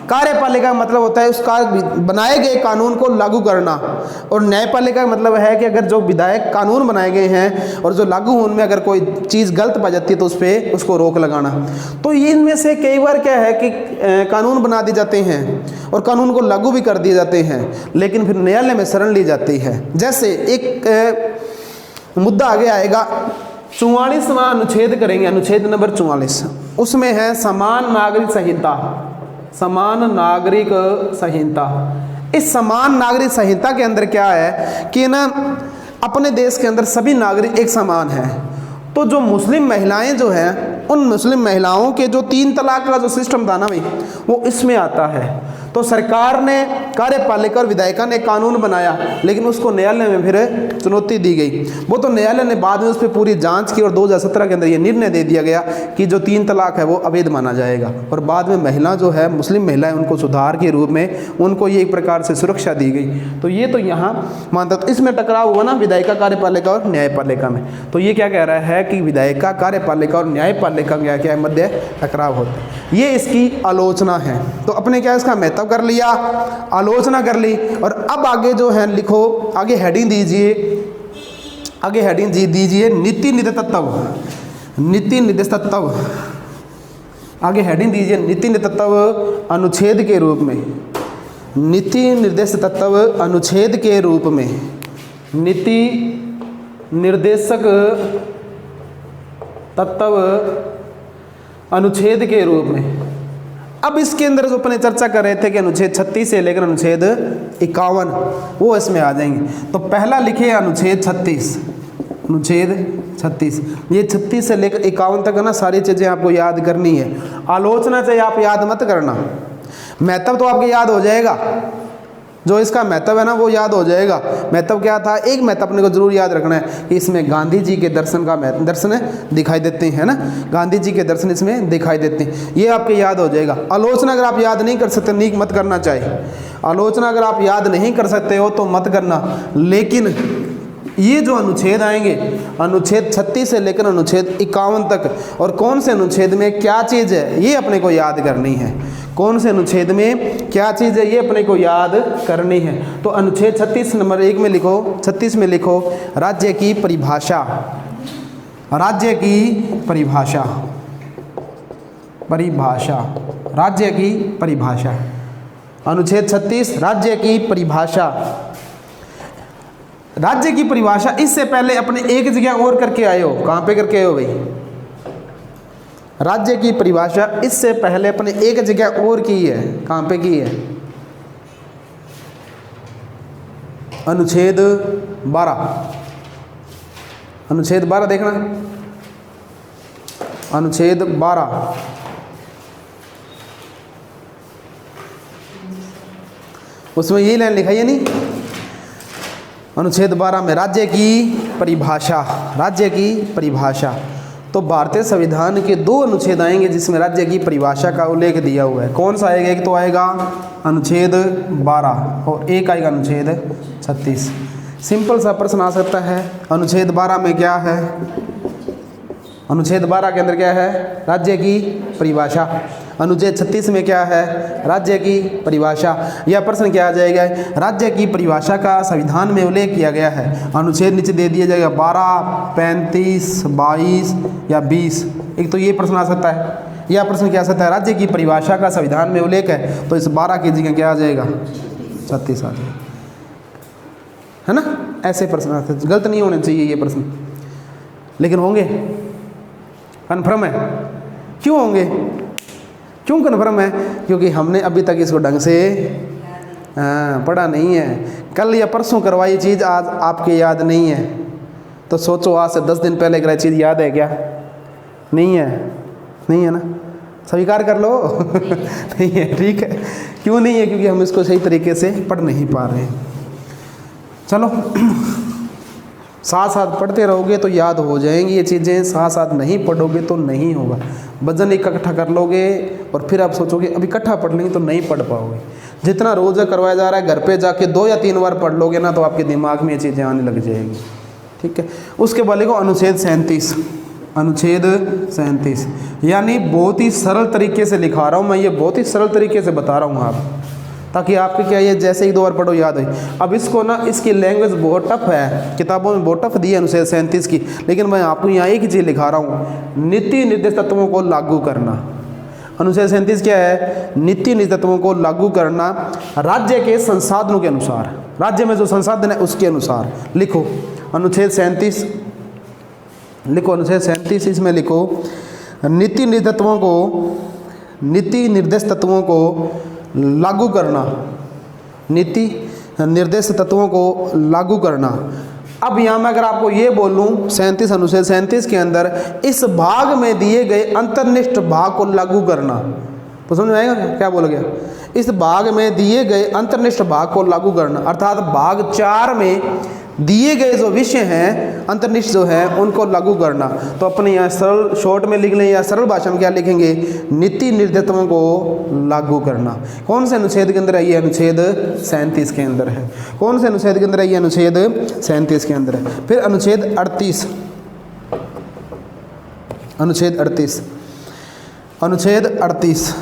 कार्यपालिका का मतलब होता है उसका बनाए गए कानून को लागू करना। और न्यायपालिका का मतलब है कि अगर जो विधायक कानून बनाए गए हैं और जो लागू होने में अगर कोई चीज़ गलत पा जाती है तो उस पर उसको रोक लगाना। तो इनमें से कई बार क्या है कि कानून बना दिए जाते हैं और कानून को लागू भी कर दिए जाते हैं, लेकिन फिर न्यायालय में शरण ली जाती है। जैसे एक मुद्दा आगे आएगा, 44वां अनुच्छेद करेंगे, अनुच्छेद नंबर 44, उसमें है समान नागरिक संहिता। समान नागरिक संहिता, इस समान नागरिक संहिता के अंदर क्या है कि ना अपने देश के अंदर सभी नागरिक एक समान हैं तो जो मुस्लिम महिलाएं जो हैं, उन मुस्लिम महिलाओं के जो 3 तलाक का जो सिस्टम था ना भाई, वो इसमें आता है। तो सरकार ने, कार्यपालिका और विधायिका ने कानून बनाया, लेकिन उसको न्यायालय में फिर चुनौती दी गई। वो तो न्यायालय ने बाद में उस पर पूरी जांच की और 2017 के अंदर ये निर्णय दे दिया गया कि जो 3 तलाक है वो अवैध माना जाएगा। और बाद में महिला जो है, मुस्लिम महिलाएं, उनको सुधार के रूप में उनको ये एक प्रकार से सुरक्षा दी गई। तो ये तो यहाँ मानता, तो इसमें टकराव हुआ ना विधायिका, कार्यपालिका और न्यायपालिका में। तो ये क्या कह रहा है कि विधायिका, कार्यपालिका और न्यायपालिका क्या क्या मध्य टकराव होता है। ये इसकी आलोचना है। तो अपने क्या इसका महत्व कर लिया, आलोचना कर ली। और अब आगे जो है लिखो, आगे हेडिंग दीजिए, आगे हेडिंग दीजिए नीति निर्देश तत्व, नीति निर्देश तत्व। आगे हेडिंग दीजिए नीति निर्देश तत्व अनुच्छेद के रूप में, नीति निर्देश तत्व अनुच्छेद के रूप में, नीति निर्देशक तत्व अनुच्छेद के रूप में। अब इसके अंदर जो अपने चर्चा कर रहे थे कि अनुच्छेद 36 से लेकर अनुच्छेद 51, वो इसमें आ जाएंगे। तो पहला लिखे अनुच्छेद 36, अनुच्छेद 36, ये 36 से लेकर 51 तक है ना, सारी चीज़ें आपको याद करनी है। आलोचना चाहिए आप याद मत करना, महत्व तो आपके याद हो जाएगा, जो इसका महत्व है ना वो याद हो जाएगा। महत्व क्या था, एक महत्व अपने को जरूर याद रखना है कि इसमें गांधी जी के दर्शन का दर्शन दिखाई देते हैं ना, गांधी जी के दर्शन इसमें दिखाई देते हैं, ये आपके याद हो जाएगा। आलोचना अगर आप याद नहीं कर सकते, नीक मत करना चाहिए। आलोचना अगर आप याद नहीं कर सकते हो तो मत करना। लेकिन ये जो अनुच्छेद आएंगे, अनुच्छेद 36 से लेकर अनुच्छेद 51 तक, और कौन से अनुच्छेद में क्या चीज़ है ये अपने को याद करनी है। कौन से अनुच्छेद में क्या चीज़ है ये अपने को याद करनी है। तो अनुच्छेद 36 नंबर 1 में लिखो, 36 में लिखो राज्य की परिभाषा, राज्य की परिभाषा, परिभाषा, राज्य की परिभाषा। अनुच्छेद 36 राज्य की परिभाषा। राज्य की परिभाषा इससे पहले अपने एक जगह और करके आए हो। कहाँ पे करके आए हो भाई? राज्य की परिभाषा इससे पहले अपने एक जगह और की है। कहाँ पे की है? अनुच्छेद 12, अनुच्छेद 12 देखना, अनुच्छेद 12 उसमें यही लाइन लिखा है नहीं, अनुच्छेद 12 में राज्य की परिभाषा, राज्य की परिभाषा। तो भारतीय संविधान के 2 अनुच्छेद आएंगे जिसमें राज्य की परिभाषा का उल्लेख दिया हुआ है। कौन सा आएगा? एक तो आएगा अनुच्छेद 12 और एक आएगा अनुच्छेद 36। सिंपल सा प्रश्न आ सकता है, अनुच्छेद 12 में क्या है? अनुच्छेद 12 के अंदर क्या है? राज्य की परिभाषा। अनुच्छेद 36 में क्या है? राज्य की परिभाषा। यह प्रश्न क्या आ जाएगा? राज्य की परिभाषा का संविधान में उल्लेख किया गया है। अनुच्छेद नीचे दे दिया जाएगा 12, 35, 22 या 20। एक तो ये प्रश्न आ सकता है। यह प्रश्न क्या आ सकता है? राज्य की परिभाषा का संविधान में उल्लेख है, तो इस 12 की जगह क्या आ जाएगा? 36 आ जाएगा, है ना? ऐसे प्रश्न आते हैं, गलत नहीं होने चाहिए ये प्रश्न, लेकिन होंगे। कन्फर्म है? क्यों होंगे? क्यों कन्फर्म है? क्योंकि हमने अभी तक इसको ढंग से पढ़ा नहीं है। कल या परसों करवाई चीज़ आज आपके याद नहीं है, तो सोचो आज से 10 दिन पहले कराई चीज़ याद है क्या? नहीं है, नहीं है ना? स्वीकार कर लो नहीं है, ठीक है। क्यों नहीं है? क्योंकि हम इसको सही तरीके से पढ़ नहीं पा रहे हैं। चलो साथ साथ पढ़ते रहोगे तो याद हो जाएंगी ये चीज़ें, साथ साथ नहीं पढ़ोगे तो नहीं होगा। वजन इकट्ठा कर लोगे और फिर आप सोचोगे अभी इकट्ठा पढ़ लेंगे तो नहीं पढ़ पाओगे। जितना रोज़ करवाया जा रहा है घर पे जाके 2 या 3 बार पढ़ लोगे ना तो आपके दिमाग में ये चीज़ें आने लग जाएंगी, ठीक है। उसके बाद लिखो अनुच्छेद 37, अनुच्छेद 37 यानी बहुत ही सरल तरीके से लिखा रहा हूँ मैं, ये बहुत ही सरल तरीके से बता रहा हूँ आप, ताकि आपके क्या ये जैसे ही 2 बार पढ़ो याद हो। अब इसको ना, इसकी लैंग्वेज बहुत टफ है, किताबों में बहुत टफ दी है अनुच्छेद 37 की, लेकिन मैं आपको यहाँ एक ही चीज़ लिखा रहा हूँ, नीति निर्देश तत्वों को लागू करना। अनुच्छेद 37 क्या है? नीति निर्देश तत्वों को लागू करना राज्य के संसाधनों के अनुसार, राज्य में जो संसाधन है उसके अनुसार। लिखो अनुच्छेद 37, लिखो अनुच्छेद 37, इसमें लिखो नीति निर्देश तत्वों को, नीति निर्देश तत्वों को लागू करना, नीति निर्देश तत्वों को लागू करना अब यहाँ मैं अगर आपको ये बोलूँ 37 अनुच्छेद 37 के अंदर इस भाग में दिए गए अंतर्निष्ठ भाग को लागू करना, तो समझ में आएगा क्या बोला गया? इस भाग में दिए गए अंतर्निष्ठ भाग को लागू करना, अर्थात भाग 4 में दिए गए जो विषय हैं अंतर्निष्ठ जो है उनको लागू करना। तो अपने यहाँ सरल शॉर्ट में लिख लें या सरल भाषा में क्या लिखेंगे? नीति निर्देशों को लागू करना। कौन से अनुच्छेद के अंदर है? ये अनुच्छेद 37 के अंदर है। कौन से अनुच्छेद के अंदर है? ये अनुच्छेद 37 के अंदर है। फिर अनुच्छेद 38, अनुच्छेद 38, अनुच्छेद 38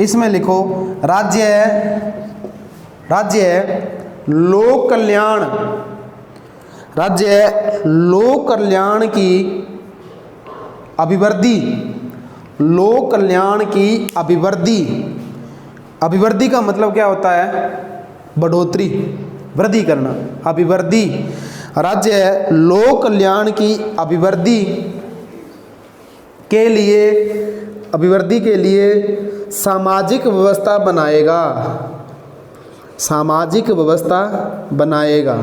इसमें लिखो राज्य है लोक कल्याण, राज्य है लोक कल्याण की अभिवृद्धि, लोक कल्याण की अभिवृद्धि। अभिवृद्धि का मतलब क्या होता है? बढ़ोतरी, वृद्धि करना, अभिवृद्धि। राज्य है लोक कल्याण की अभिवृद्धि के लिए, अभिवृद्धि के लिए सामाजिक व्यवस्था बनाएगा, सामाजिक व्यवस्था बनाएगा,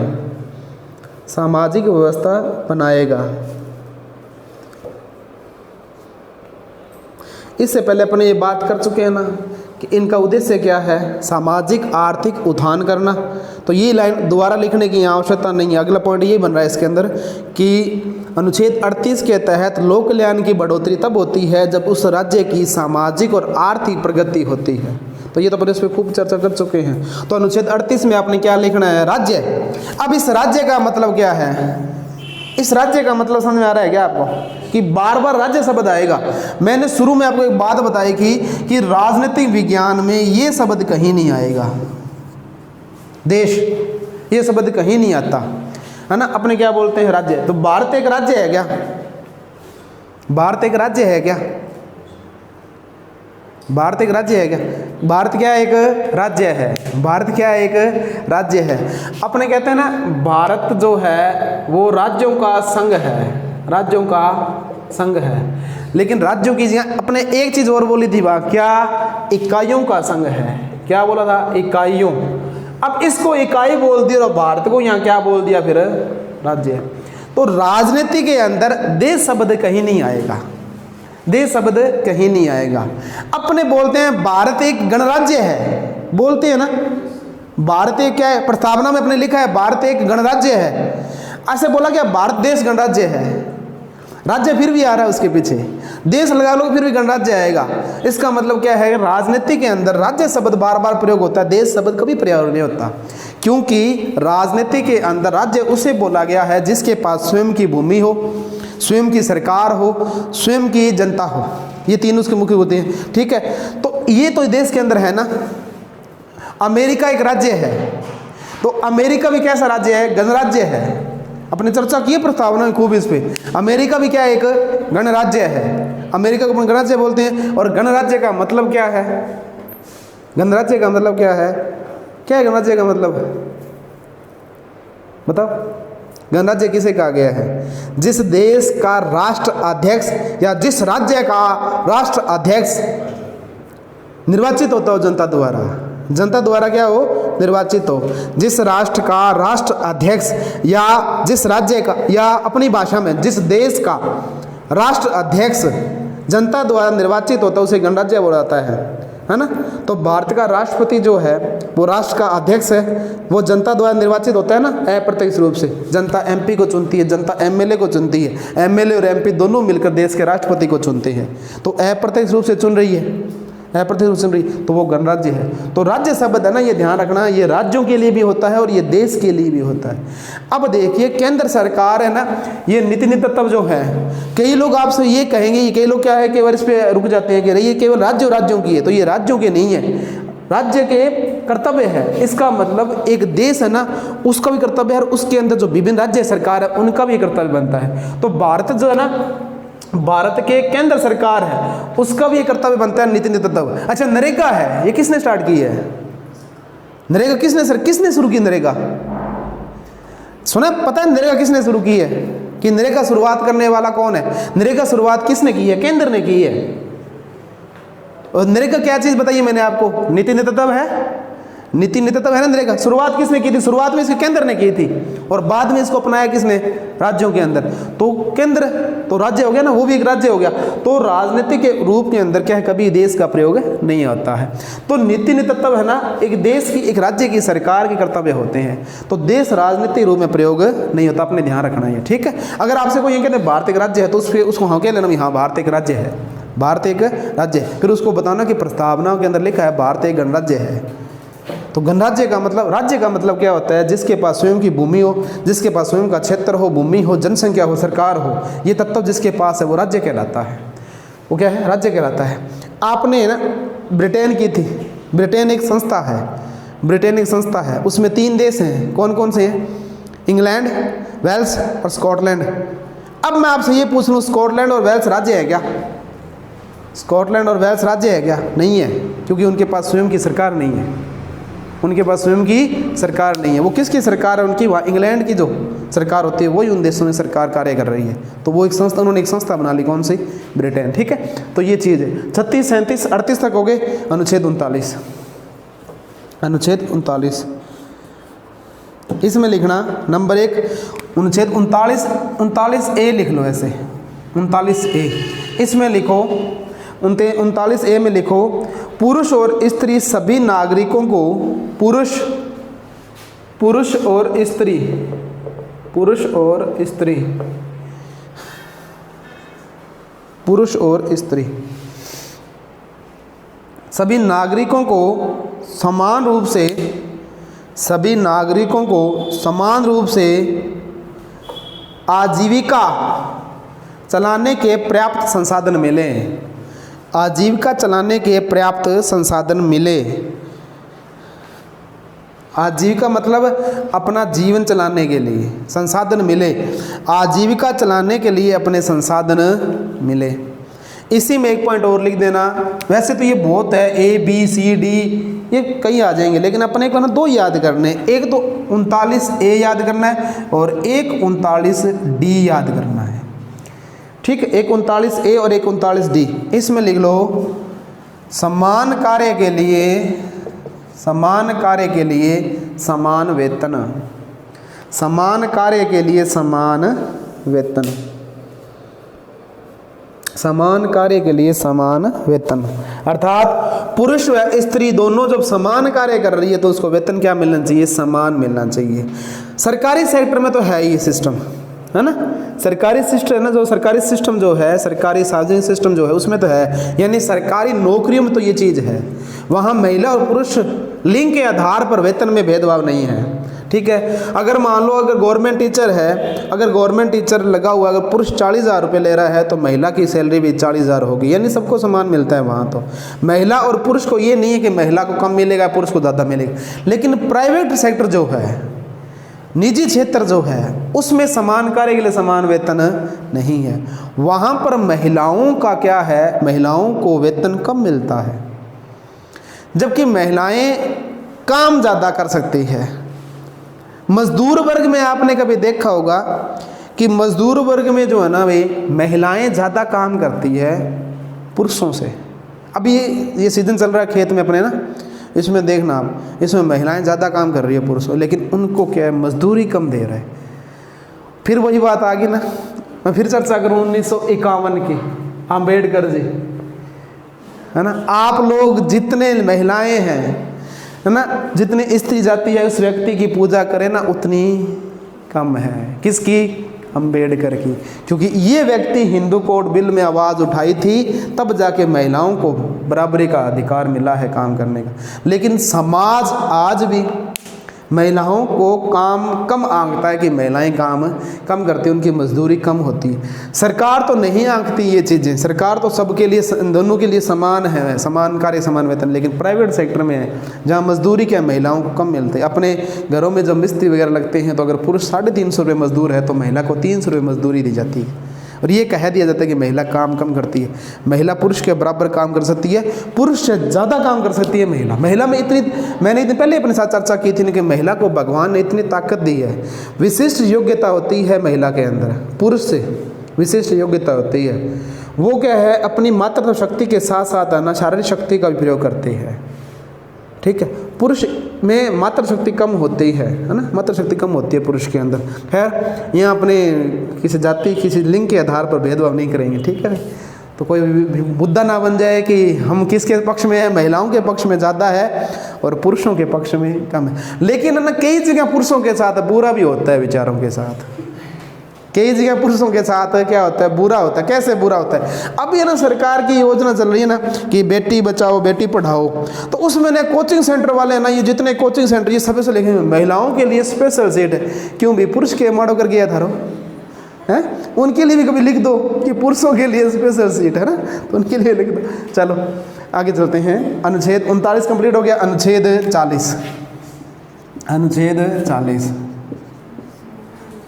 सामाजिक व्यवस्था बनाएगा। इससे पहले अपने ये बात कर चुके हैं ना कि इनका उद्देश्य क्या है? सामाजिक आर्थिक उत्थान करना। तो ये लाइन दोबारा लिखने की आवश्यकता नहीं है। अगला पॉइंट ये बन रहा है इसके अंदर कि अनुच्छेद 38 के तहत लोक कल्याण की बढ़ोतरी तब होती है जब उस राज्य की सामाजिक और आर्थिक प्रगति होती है। तो ये तो अपन इस पर खूब चर्चा कर चुके हैं। तो अनुच्छेद 38 में आपने क्या लिखना है? राज्य। अब इस राज्य का मतलब क्या है? इस राज्य का मतलब समझ में आ रहा है क्या आपको? कि बार बार राज्य शब्द आएगा। मैंने शुरू में आपको एक बात बताई कि राजनीतिक विज्ञान में ये शब्द कहीं नहीं आएगा, देश, ये शब्द कहीं नहीं आता है ना। अपने क्या बोलते हैं? राज्य। तो भारत एक राज्य है क्या? भारत एक राज्य है क्या? भारत एक राज्य है क्या? भारत क्या एक राज्य है? भारत क्या एक राज्य है? अपने कहते हैं ना भारत जो है वो राज्यों का संघ है, राज्यों का संघ है। लेकिन राज्यों की जगह अपने एक चीज और बोली थी, वह क्या? इकाइयों का संघ है। क्या बोला था? इकाइयों। अब इसको इकाई बोल दिया और भारत को यहाँ क्या बोल दिया फिर? राज्य। तो राजनीति के अंदर देश शब्द कहीं नहीं आएगा, देश शब्द कहीं नहीं आएगा। अपने बोलते हैं भारत एक गणराज्य है, बोलते हैं ना भारत एक क्या है? प्रस्तावना में अपने लिखा है भारत एक गणराज्य है। ऐसे बोला क्या? भारत देश गणराज्य है। राज्य फिर भी आ रहा है उसके पीछे, देश लगा लो फिर भी गणराज्य आएगा। इसका मतलब क्या है? राजनीति के अंदर राज्य शब्द बार बार प्रयोग होता है, देश शब्द कभी प्रयोग नहीं होता। क्योंकि राजनीति के अंदर राज्य उसे बोला गया है जिसके पास स्वयं की भूमि हो, स्वयं की सरकार हो, स्वयं की जनता हो। ये तीन उसके मुख्य होते हैं। ठीक है, तो ये तो देश के अंदर है ना। अमेरिका एक राज्य है, तो अमेरिका भी कैसा राज्य है? गणराज्य है। अपने चर्चा की प्रस्तावना में खूब इस पे। अमेरिका भी क्या एक गणराज्य है, अमेरिका को गणराज्य बोलते हैं। और गणराज्य का मतलब क्या है? गणराज्य का मतलब क्या है? क्या है गणराज्य का मतलब? बताओ। गणराज्य किसे कहा गया है? जिस देश का राष्ट्र अध्यक्ष या जिस राज्य का राष्ट्र अध्यक्ष निर्वाचित होता हो जनता द्वारा, जनता द्वारा क्या हो? निर्वाचित हो। जिस राष्ट्र का राष्ट्र अध्यक्ष या जिस राज्य का, या अपनी भाषा में जिस देश का राष्ट्र अध्यक्ष जनता द्वारा निर्वाचित होता है उसे गणराज्य बोला जाता है ना। तो भारत का राष्ट्रपति जो है वो राष्ट्र का अध्यक्ष है, वो जनता द्वारा निर्वाचित होता है ना अप्रत्यक्ष रूप से। जनता एमपी को चुनती है, जनता एमएलए को चुनती है, एमएलए और एमपी दोनों मिलकर देश के राष्ट्रपति को चुनते हैं। तो अप्रत्यक्ष रूप से चुन रही है, अप्रत्यक्ष रूप से चुन रही, तो वो गणराज्य है। तो राज्य शब्द है ना, ये ध्यान रखना, ये राज्यों के लिए भी होता है और ये देश के लिए भी होता है। अब देखिए केंद्र सरकार है ना, ये नीति तत्व जो है, कई लोग आपसे ये कहेंगे, कई लोग क्या है केवल इस पे रुक जाते हैं कि ये केवल राज्यों की है, तो ये राज्यों के नहीं है, राज्य के कर्तव्य है। इसका मतलब एक देश है ना, उसका भी कर्तव्य है और उसके अंदर जो विभिन्न राज्य सरकार है उनका भी कर्तव्य बनता है। तो भारत जो है ना, भारत के केंद्र सरकार है, उसका भी कर्तव्य बनता है नीति तत्व। अच्छा, नरेगा है, ये किसने स्टार्ट की है? नरेगा किसने शुरू की? नरेगा सुना, पता है नरेगा किसने शुरू की है? कि नरेगा शुरुआत करने वाला कौन है? नरेगा शुरुआत किसने की है? केंद्र ने की है। और नरेगा क्या चीज बताइए मैंने आपको? नीति तत्व है, नीति नेतृत्व है ना, शुरुआत किसने की थी? शुरुआत में इसके केंद्र ने की थी और बाद में इसको अपनाया किसने? राज्यों के अंदर। तो केंद्र तो राज्य हो गया ना, वो भी एक राज्य हो गया। तो राजनीतिक के रूप के अंदर क्या है, कभी देश का प्रयोग नहीं होता है। तो नीति नेतृत्व है ना, एक देश की, एक राज्य की सरकार के कर्तव्य होते हैं। तो देश राजनीतिक रूप में प्रयोग नहीं होता, अपने ध्यान रखना है, ठीक है। अगर आपसे कोई ये कहते हैं भारत एक राज्य है, तो उसको हाँ कह लेना, हाँ भारत एक राज्य है, भारत एक राज्य है। फिर उसको बताना कि प्रस्तावनाओं के अंदर लिखा है भारत एक गणराज्य है। तो गणराज्य का मतलब, राज्य का मतलब क्या होता है? जिसके पास स्वयं की भूमि हो, जिसके पास स्वयं का क्षेत्र हो, भूमि हो, जनसंख्या हो, सरकार हो, ये तत्व जिसके पास है वो राज्य कहलाता है। वो क्या है? राज्य कहलाता है। आपने ना ब्रिटेन की थी, ब्रिटेन एक संस्था है, ब्रिटेन एक संस्था है, उसमें 3 देश हैं। कौन कौन से हैं? इंग्लैंड, वेल्स और स्कॉटलैंड। अब मैं आपसे ये पूछ लूँ, स्कॉटलैंड और वेल्स राज्य है क्या? स्कॉटलैंड और वेल्स राज्य है क्या? नहीं है, क्योंकि उनके पास स्वयं की सरकार नहीं है, उनके पास स्वयं की सरकार नहीं है। वो किसकी सरकार है? उनकी वहाँ इंग्लैंड की जो सरकार होती है वही उन देशों में सरकार कार्य कर रही है। तो वो एक संस्था, उन्होंने एक संस्था बना ली, कौन सी? ब्रिटेन, ठीक है। तो ये चीज़ है। 36, 37, 38 तक हो गए। अनुच्छेद 39, अनुच्छेद 39 इसमें लिखना नंबर 1 अनुच्छेद 39A लिख लो ऐसे, 39A इसमें लिखो, 39A में लिखो, पुरुष और स्त्री सभी नागरिकों को, पुरुष और स्त्री, पुरुष और स्त्री, पुरुष और स्त्री सभी नागरिकों को समान रूप से, सभी नागरिकों को समान रूप से आजीविका चलाने के पर्याप्त संसाधन मिले, आजीविका चलाने के पर्याप्त संसाधन मिले। आजीविका मतलब अपना जीवन चलाने के लिए संसाधन मिले, आजीविका चलाने के लिए अपने संसाधन मिले। इसी में एक पॉइंट और लिख देना। वैसे तो ये बहुत है, ABCD ये कई आ जाएंगे, लेकिन अपने को ना 2 याद करने, एक तो 39A याद करना है और एक 39D याद करना है, ठीक है। एक 39A और एक 39D। इसमें लिख लो, समान कार्य के लिए, समान कार्य के लिए समान वेतन, समान कार्य के लिए समान वेतन, समान कार्य के लिए समान वेतन। अर्थात पुरुष व स्त्री दोनों जब समान कार्य कर रही है तो उसको वेतन क्या मिलना चाहिए? समान मिलना चाहिए। सरकारी सेक्टर में तो है ये सिस्टम, है ना, सरकारी सिस्टम है ना, जो सरकारी सिस्टम जो है, सरकारी सार्वजनिक सिस्टम जो है उसमें तो है, यानी सरकारी नौकरियों में तो ये चीज़ है। वहाँ महिला और पुरुष लिंग के आधार पर वेतन में भेदभाव नहीं है, ठीक है। अगर मान लो अगर गवर्नमेंट टीचर है, अगर गवर्नमेंट टीचर लगा हुआ, अगर पुरुष 40,000 रुपये ले रहा है तो महिला की सैलरी भी 40,000 होगी, यानी सबको समान मिलता है वहाँ। तो महिला और पुरुष को ये नहीं है कि महिला को कम मिलेगा पुरुष को ज़्यादा मिलेगा। लेकिन प्राइवेट सेक्टर जो है, निजी क्षेत्र जो है, उसमें समान कार्य के लिए समान वेतन नहीं है। वहाँ पर महिलाओं का क्या है? महिलाओं को वेतन कम मिलता है, जबकि महिलाएं काम ज़्यादा कर सकती है। मजदूर वर्ग में आपने कभी देखा होगा कि मजदूर वर्ग में जो है ना भाई, महिलाएं ज़्यादा काम करती है पुरुषों से। अभी ये सीजन चल रहा है खेत में अपने ना, इसमें देखना आप, इसमें महिलाएं ज़्यादा काम कर रही है पुरुषों, लेकिन उनको क्या है? मजदूरी कम दे रहा है। फिर वही बात आ गई ना, मैं फिर चर्चा करूँ 1951 की, अम्बेडकर जी, है ना। आप लोग जितने महिलाएं हैं, है ना, जितनी स्त्री जाति है उस व्यक्ति की पूजा करें ना, उतनी कम है। किसकी? अम्बेडकर की। क्योंकि ये व्यक्ति हिंदू कोड बिल में आवाज़ उठाई थी, तब जाके महिलाओं को बराबरी का अधिकार मिला है काम करने का। लेकिन समाज आज भी महिलाओं को काम कम आंकता है कि महिलाएं काम कम करती हैं, उनकी मजदूरी कम होती है। सरकार तो नहीं आंकती ये चीज़ें, सरकार तो सबके लिए, दोनों के लिए समान है, समान कार्य समान वेतन। लेकिन प्राइवेट सेक्टर में है जहाँ मजदूरी क्या महिलाओं को कम मिलती है। अपने घरों में जब मिस्त्री वगैरह लगते हैं तो अगर पुरुष 350 रुपये मजदूर है तो महिला को 300 रुपये मजदूरी दी जाती है। और ये कह दिया जाता है कि महिला काम कम करती है। महिला पुरुष के बराबर काम कर सकती है, पुरुष से ज़्यादा काम कर सकती है महिला। महिला में इतनी, मैंने इतने पहले अपने साथ चर्चा की थी कि महिला को भगवान ने इतनी ताकत दी है, विशिष्ट योग्यता होती है महिला के अंदर, पुरुष से विशिष्ट योग्यता होती है। वो क्या है? अपनी मातृत्व शक्ति के साथ साथ ना शारीरिक शक्ति का भी प्रयोग करती है, ठीक है। पुरुष में मातृशक्ति कम होती है ना, मातृशक्ति कम होती है पुरुष के अंदर। खैर यहाँ अपने किसी जाति किसी लिंग के आधार पर भेदभाव नहीं करेंगे, ठीक है। तो कोई मुद्दा ना बन जाए कि हम किसके पक्ष में है, महिलाओं के पक्ष में ज़्यादा है और पुरुषों के पक्ष में कम है। लेकिन है ना कई जगह पुरुषों के साथ बुरा भी होता है, विचारों के साथ कई जगह पुरुषों के साथ क्या होता है, बुरा होता है। कैसे बुरा होता है? अब ये ना सरकार की योजना चल रही है ना कि बेटी बचाओ बेटी पढ़ाओ, तो उसमें ना कोचिंग सेंटर वाले ना ये जितने कोचिंग सेंटर ये सभी से लिखे महिलाओं के लिए स्पेशल सीट है। क्यों भी पुरुष के माड़ो कर गया था हैं, उनके लिए भी कभी लिख दो कि पुरुषों के लिए स्पेशल सीट है ना, तो उनके लिए लिख दो। चलो आगे चलते हैं। अनुच्छेद 39 कंप्लीट हो गया। अनुच्छेद 40, अनुच्छेद 40,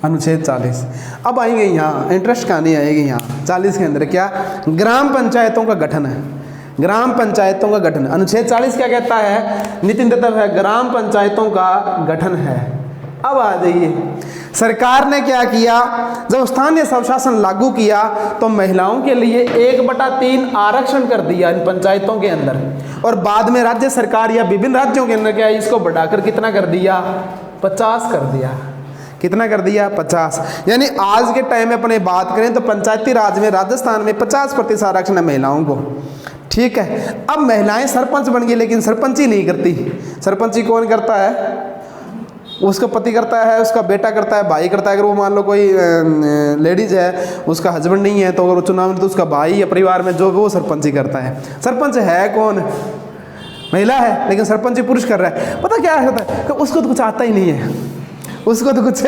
अनुच्छेद 40। अब आएंगे यहाँ, इंटरेस्ट कहानी आएगी यहाँ 40 के अंदर। क्या? ग्राम पंचायतों का गठन है, ग्राम पंचायतों का गठन। अनुच्छेद 40 क्या कहता है? नितिन दत्त है ग्राम पंचायतों का गठन है। अब आ जाइए, सरकार ने क्या किया, जब स्थानीय स्वशासन लागू किया तो महिलाओं के लिए 1/3 आरक्षण कर दिया इन पंचायतों के अंदर, और बाद में राज्य सरकार या विभिन्न राज्यों के अंदर क्या इसको बढ़ाकर कितना कर दिया? 50 कर दिया। कितना कर दिया? 50। यानी आज के टाइम में अपने बात करें तो पंचायती राज में राजस्थान में 50% आरक्षण है महिलाओं को, ठीक है। अब महिलाएं सरपंच बन गई, लेकिन सरपंची नहीं करती। सरपंची कौन करता है? उसका पति करता है, उसका बेटा करता है, भाई करता है। अगर वो मान लो कोई लेडीज है, उसका हस्बैंड नहीं है, तो अगर चुनाव में तो उसका भाई या परिवार में जो वो सरपंची करता है। सरपंच है कौन? महिला है, लेकिन सरपंची पुरुष कर रहा है। पता क्या होता है कि उसको तो कुछ आता ही नहीं है, उसको तो कुछ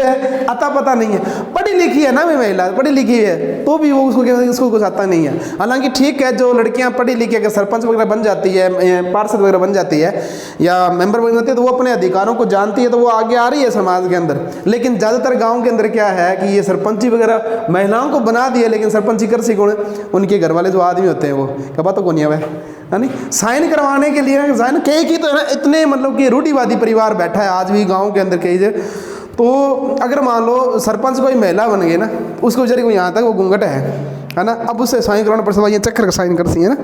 आता पता नहीं है। पढ़ी लिखी है ना, मैं महिला पढ़ी लिखी है तो भी वो उसको कुछ आता नहीं है। हालांकि ठीक है, जो लड़कियां पढ़ी लिखी अगर सरपंच वगैरह बन जाती है, पार्षद वगैरह बन जाती है या मेंबर बन जाती है, तो वो अपने अधिकारों को जानती है, तो वो आगे आ रही है समाज के अंदर। लेकिन ज़्यादातर गाँव के अंदर क्या है कि ये सरपंची वगैरह महिलाओं को बना दिया, लेकिन सरपंची कर सी कौन? उनके घर वाले जो आदमी होते हैं वो कब तो कौन है नहीं साइन करवाने के लिए। साइन कई की तो है ना, इतने मतलब कि रूढ़िवादी परिवार बैठा है आज भी गाँव के अंदर कई जगह। तो अगर मान लो सरपंच कोई महिला बन गई ना, उसको बेचारी को यहाँ तक वो घूंघट है ना, अब उससे साइन करवाना पड़ता है, ये चक्कर का साइन करती है ना।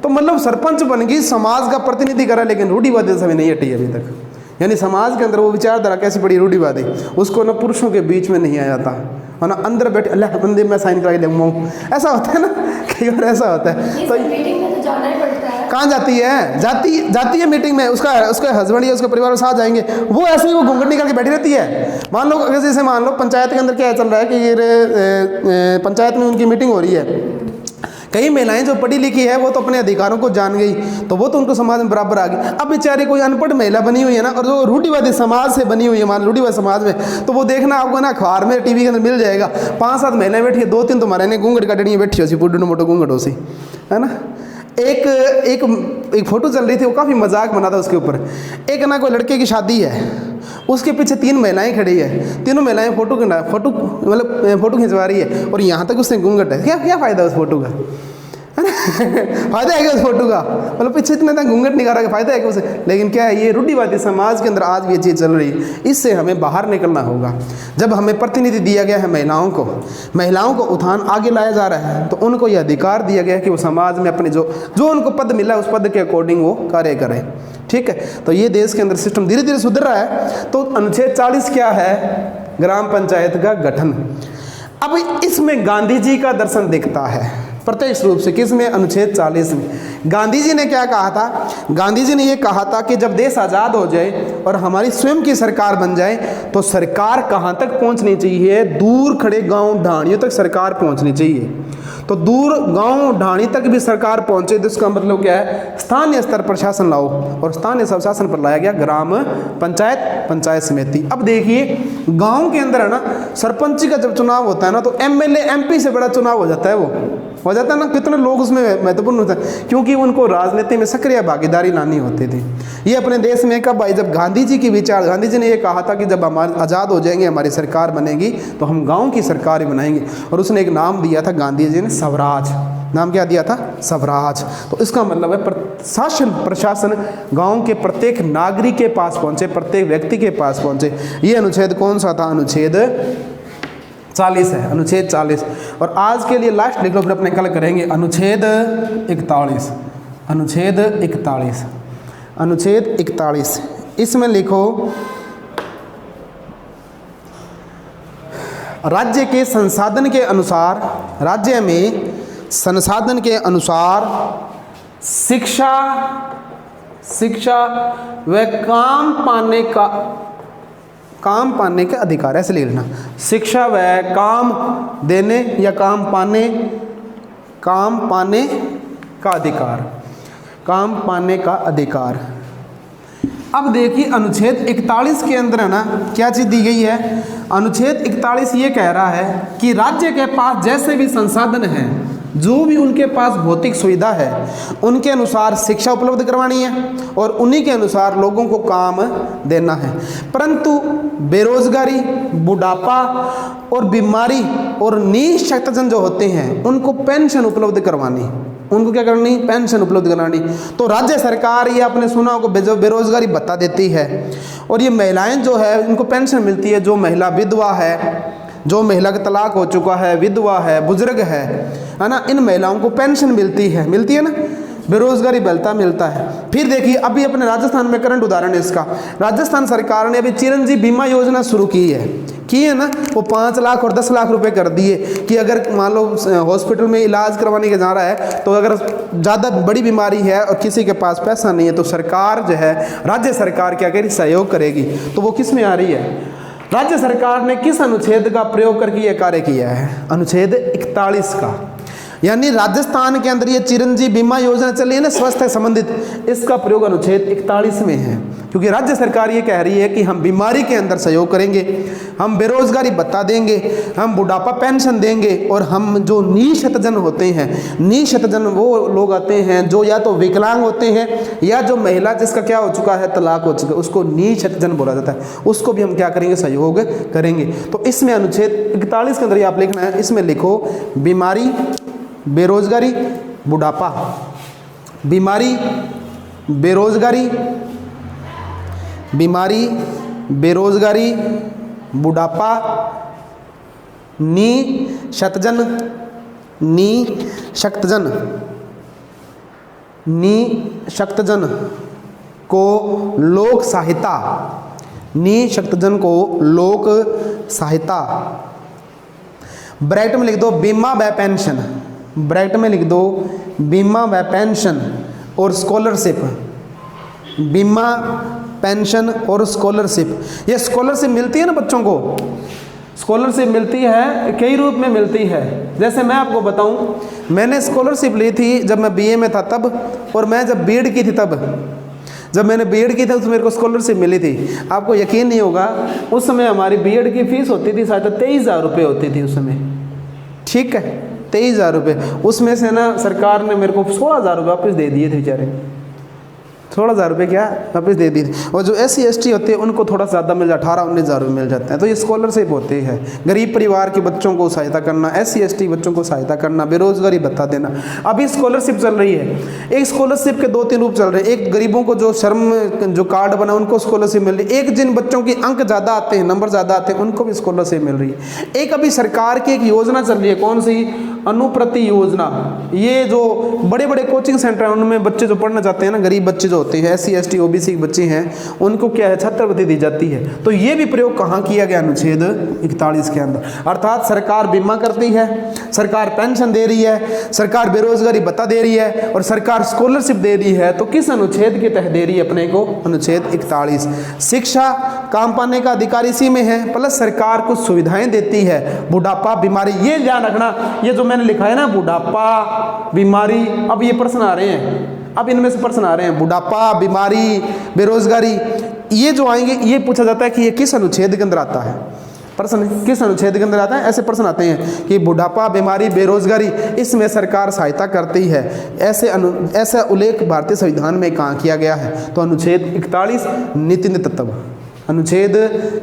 तो मतलब सरपंच बन गई, समाज का प्रतिनिधि करा, लेकिन रूढ़िवादी से नहीं हटी अभी तक। यानी समाज के अंदर वो विचारधारा कैसी बड़ी रूढ़िवादी, उसको ना पुरुषों के बीच में नहीं आ जाता है ना, अंदर बैठे अल्लाह बंदे मैं साइन करा के दूँगा, ऐसा होता है ना, कई बार ऐसा होता है। तो मीटिंग में तो जाना ही पड़ता है। कहाँ जाती है? जाती है मीटिंग में, उसका हस्बैंड या उसके परिवार के साथ जाएंगे, वो ऐसे ही वो घूंघट निकाल के बैठी रहती है। मान लो अगर जैसे मान लो पंचायत के अंदर क्या चल रहा है कि ये पंचायत में उनकी मीटिंग हो रही है, कई महिलाएं जो पढ़ी लिखी है वो तो अपने अधिकारों को जान गई, तो वो तो उनको समाज में बराबर आ गई। अब बेचारी कोई अनपढ़ महिला बनी हुई है ना, और जो रूढ़िवादी समाज से बनी हुई है, मान रूढ़िवादी समाज में, तो वो देखना आपको ना अखबार में टीवी के अंदर मिल जाएगा, 5-7 महिलाएं बैठी है, 2-3 तुम्हारे ने घूंघट काटनी बैठी हो सी पुडू मोटो घूंघट हो सी, है ना। एक फोटो चल रही थी, वो काफ़ी मजाक बना था उसके ऊपर। एक ना कोई लड़के की शादी है, उसके पीछे 3 महिलाएं खड़ी है, तीनों महिलाएं फोटो मतलब फोटो खिंचवा रही है, और यहाँ तक उसने घूंघट है। क्या फ़ायदा उस फोटो का, है ना? फायदा है क्या उस फोटो का? मतलब पीछे इतना तक घूंघट नहीं कर रहा, फायदा है क्या उसे? लेकिन क्या है, ये रूढ़िवादी समाज के अंदर आज भी ये चीज़ चल रही है। इससे हमें बाहर निकलना होगा। जब हमें प्रतिनिधि दिया गया है महिलाओं को उत्थान आगे लाया जा रहा है, तो उनको यह अधिकार दिया गया है कि वो समाज में अपने जो उनको पद मिला है उस पद के अकॉर्डिंग वो कार्य करें, ठीक है। तो ये देश के अंदर सिस्टम धीरे धीरे सुधर रहा है। तो अनुच्छेद 40 क्या है? ग्राम पंचायत का गठन। अब इसमें गांधी जी का दर्शन दिखता है प्रत्यक्ष रूप से। किसमें? अनुच्छेद 40 में। गांधी जी ने क्या कहा था? गांधी जी ने ये कहा था कि जब देश आज़ाद हो जाए और हमारी स्वयं की सरकार बन जाए, तो सरकार कहाँ तक पहुँचनी चाहिए? दूर खड़े गांव ढाणियों तक सरकार पहुँचनी चाहिए। तो दूर गांव ढाणी तक भी सरकार पहुँचे, तो इसका मतलब क्या है? स्थानीय स्तर पर शासन लाओ, और स्थानीय स्वशासन पर लाया गया ग्राम पंचायत, पंचायत समिति। अब देखिए गाँव के अंदर है ना, सरपंची का जब चुनाव होता है ना, तो MLA MP से बड़ा चुनाव हो जाता है, वो हो जाता है ना। कितने लोग उसमें महत्वपूर्ण होते हैं, क्योंकि उनको राजनीति में सक्रिय भागीदारी लानी होती थी। ये अपने देश में कब आई? जब गांधी जी की विचार, गांधी जी ने ये कहा था कि जब हमारे आज़ाद हो जाएंगे, हमारी सरकार बनेगी, तो हम गांव की सरकार ही बनाएंगे। और उसने एक नाम दिया था गांधी जी ने, स्वराज। नाम क्या दिया था? स्वराज। तो इसका मतलब है प्रशासन गांव के प्रत्येक नागरिक के पास पहुंचे, प्रत्येक व्यक्ति के पास पहुंचे। ये अनुच्छेद कौन सा था? अनुच्छेद 40 है, अनुच्छेद 40। और आज के लिए लास्ट लिख लो, फिर अपने कल करेंगे। अनुच्छेद 41, अनुच्छेद 41, अनुच्छेद 41। इसमें लिखो राज्य के संसाधन के अनुसार, राज्य में संसाधन के अनुसार शिक्षा व काम पाने का अधिकार, ऐसे लिख लेना, शिक्षा व काम देने या काम पाने का अधिकार, काम पाने का अधिकार। अब देखिए अनुच्छेद 41 के अंदर है ना क्या चीज़ दी गई है। अनुच्छेद 41 ये कह रहा है कि राज्य के पास जैसे भी संसाधन हैं, जो भी उनके पास भौतिक सुविधा है, उनके अनुसार शिक्षा उपलब्ध करवानी है और उन्हीं के अनुसार लोगों को काम देना है। परंतु बेरोजगारी, बुढ़ापा और बीमारी और निःशक्तजन जो होते हैं उनको पेंशन उपलब्ध करवानी, उनको क्या करनी, पेंशन उपलब्ध करानी। तो राज्य सरकार ये आपने सुना होगा जो बेरोजगारी भत्ता देती है, और ये महिलाएं जो है उनको पेंशन मिलती है। जो महिला विधवा है, जो महिला का तलाक हो चुका है, विधवा है, बुजुर्ग है ना, इन महिलाओं को पेंशन मिलती है ना, बेरोजगारी भत्ता मिलता है। फिर देखिए अभी अपने राजस्थान में करंट उदाहरण है इसका। राजस्थान सरकार ने अभी चिरंजीवी बीमा योजना शुरू की है ना, वो 5 लाख और 10 लाख रुपए कर दिए कि अगर मान लो हॉस्पिटल में इलाज करवाने के जा रहा है, तो अगर ज़्यादा बड़ी बीमारी है और किसी के पास पैसा नहीं है, तो सरकार जो है, राज्य सरकार क्या करेगी, सहयोग करेगी। तो वो किस में आ रही है, राज्य सरकार ने किस अनुच्छेद का प्रयोग करके यह कार्य किया है, अनुच्छेद 41 का। यानी राजस्थान के अंदर ये चिरंजीवी बीमा योजना चली है ना, स्वास्थ्य संबंधित, इसका प्रयोग अनुच्छेद 41 में है, क्योंकि राज्य सरकार ये कह रही है कि हम बीमारी के अंदर सहयोग करेंगे, हम बेरोजगारी भत्ता देंगे, हम बुढ़ापा पेंशन देंगे, और हम जो निःशक्तजन होते हैं, निःशक्तजन वो लोग आते हैं जो या तो विकलांग होते हैं या जो महिला जिसका क्या हो चुका है, तलाक हो चुका है, उसको निःशक्तजन बोला जाता है, उसको भी हम क्या करेंगे, सहयोग करेंगे। तो इसमें अनुच्छेद 41 के अंदर आप लिखना है, इसमें लिखो बीमारी, बेरोजगारी, बुढ़ापा, बीमारी, बेरोजगारी, बीमारी, बेरोजगारी, बुढ़ापा, निःशक्तजन को लोक सहायता, निःशक्तजन को लोक सहायता, ब्रैकेट में लिख दो बीमा व पेंशन, ब्रैकेट में लिख दो बीमा व पेंशन और स्कॉलरशिप, बीमा, पेंशन और स्कॉलरशिप। ये स्कॉलरशिप मिलती है ना बच्चों को, स्कॉलरशिप मिलती है, कई रूप में मिलती है। जैसे मैं आपको बताऊं, मैंने स्कॉलरशिप ली थी जब मैं बीए में था तब, और मैं जब बीएड की थी तब, जब मैंने बीएड की थी तो मेरे को स्कॉलरशिप मिली थी। आपको यकीन नहीं होगा, उस समय हमारी बीएड की फीस होती थी शायद 23,000 रुपये होती थी उस समय, ठीक है, 23,000 रुपये। उसमें से ना सरकार ने मेरे को 16,000 रुपये वापस दे दिए थे बेचारे, 16,000 रुपये क्या वापस दे दी। और जो SC ST होते हैं उनको थोड़ा ज़्यादा मिल जाता है, 18-19,000 रुपये मिल जाते हैं। तो ये स्कॉलरशिप होती है, गरीब परिवार के बच्चों को सहायता करना, SC ST बच्चों को सहायता करना, बेरोजगारी भत्ता देना। अभी स्कॉलरशिप चल रही है, एक स्कॉलरशिप के 2-3 रूप चल रहे हैं। एक गरीबों को जो श्रम जो कार्ड बना उनको स्कॉलरशिप मिल रही है, एक जिन बच्चों के अंक ज़्यादा आते हैं, नंबर ज़्यादा आते हैं, उनको भी स्कॉलरशिप मिल रही है। एक अभी सरकार की एक योजना चल रही है, कौन सी, अनुप्रति योजना। ये जो बड़े बड़े कोचिंग सेंटर हैं उनमें बच्चे जो पढ़ना चाहते हैं ना, गरीब बच्चे जो होते हैं, SC ST OBC के बच्चे हैं, उनको क्या है, छात्रवृत्ति दी जाती है। तो ये भी प्रयोग कहाँ किया गया, अनुच्छेद 41 के अंदर। अर्थात सरकार बीमा करती है, सरकार पेंशन दे रही है, सरकार बेरोजगारी भत्ता दे रही है और सरकार स्कॉलरशिप दे रही है। तो किस अनुच्छेद के तहत दे रही है अपने को, अनुच्छेद 41। शिक्षा, काम पाने का अधिकार इसी में है, प्लस सरकार कुछ सुविधाएं देती है। बुढ़ापा, बीमारी, ये ध्यान रखना, ये जो मैंने लिखा है ना, बुढ़ापा, बीमारी, अब ये प्रश्न आ रहे हैं, अब इनमें से प्रश्न आ रहे हैं, बुढ़ापा, बीमारी, बेरोजगारी, ये जो आएंगे ये पूछा जाता है कि ये किस अनुच्छेद के अंदर आता है, प्रश्न किस अनुच्छेद के अंदर आता है। ऐसे प्रश्न आते हैं कि बुढ़ापा, बीमारी, बेरोजगारी, इसमें सरकार सहायता करती है, ऐसा उल्लेख भारतीय संविधान में कहाँ किया गया है, तो अनुच्छेद 41 नीति तत्व, अनुच्छेद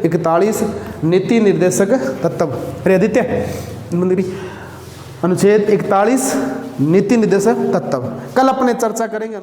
41 नीति निर्देशक तत्व। अरे आदित्य मंदिरी, अनुच्छेद 41 नीति निर्देशक तत्व। कल अपने चर्चा करेंगे।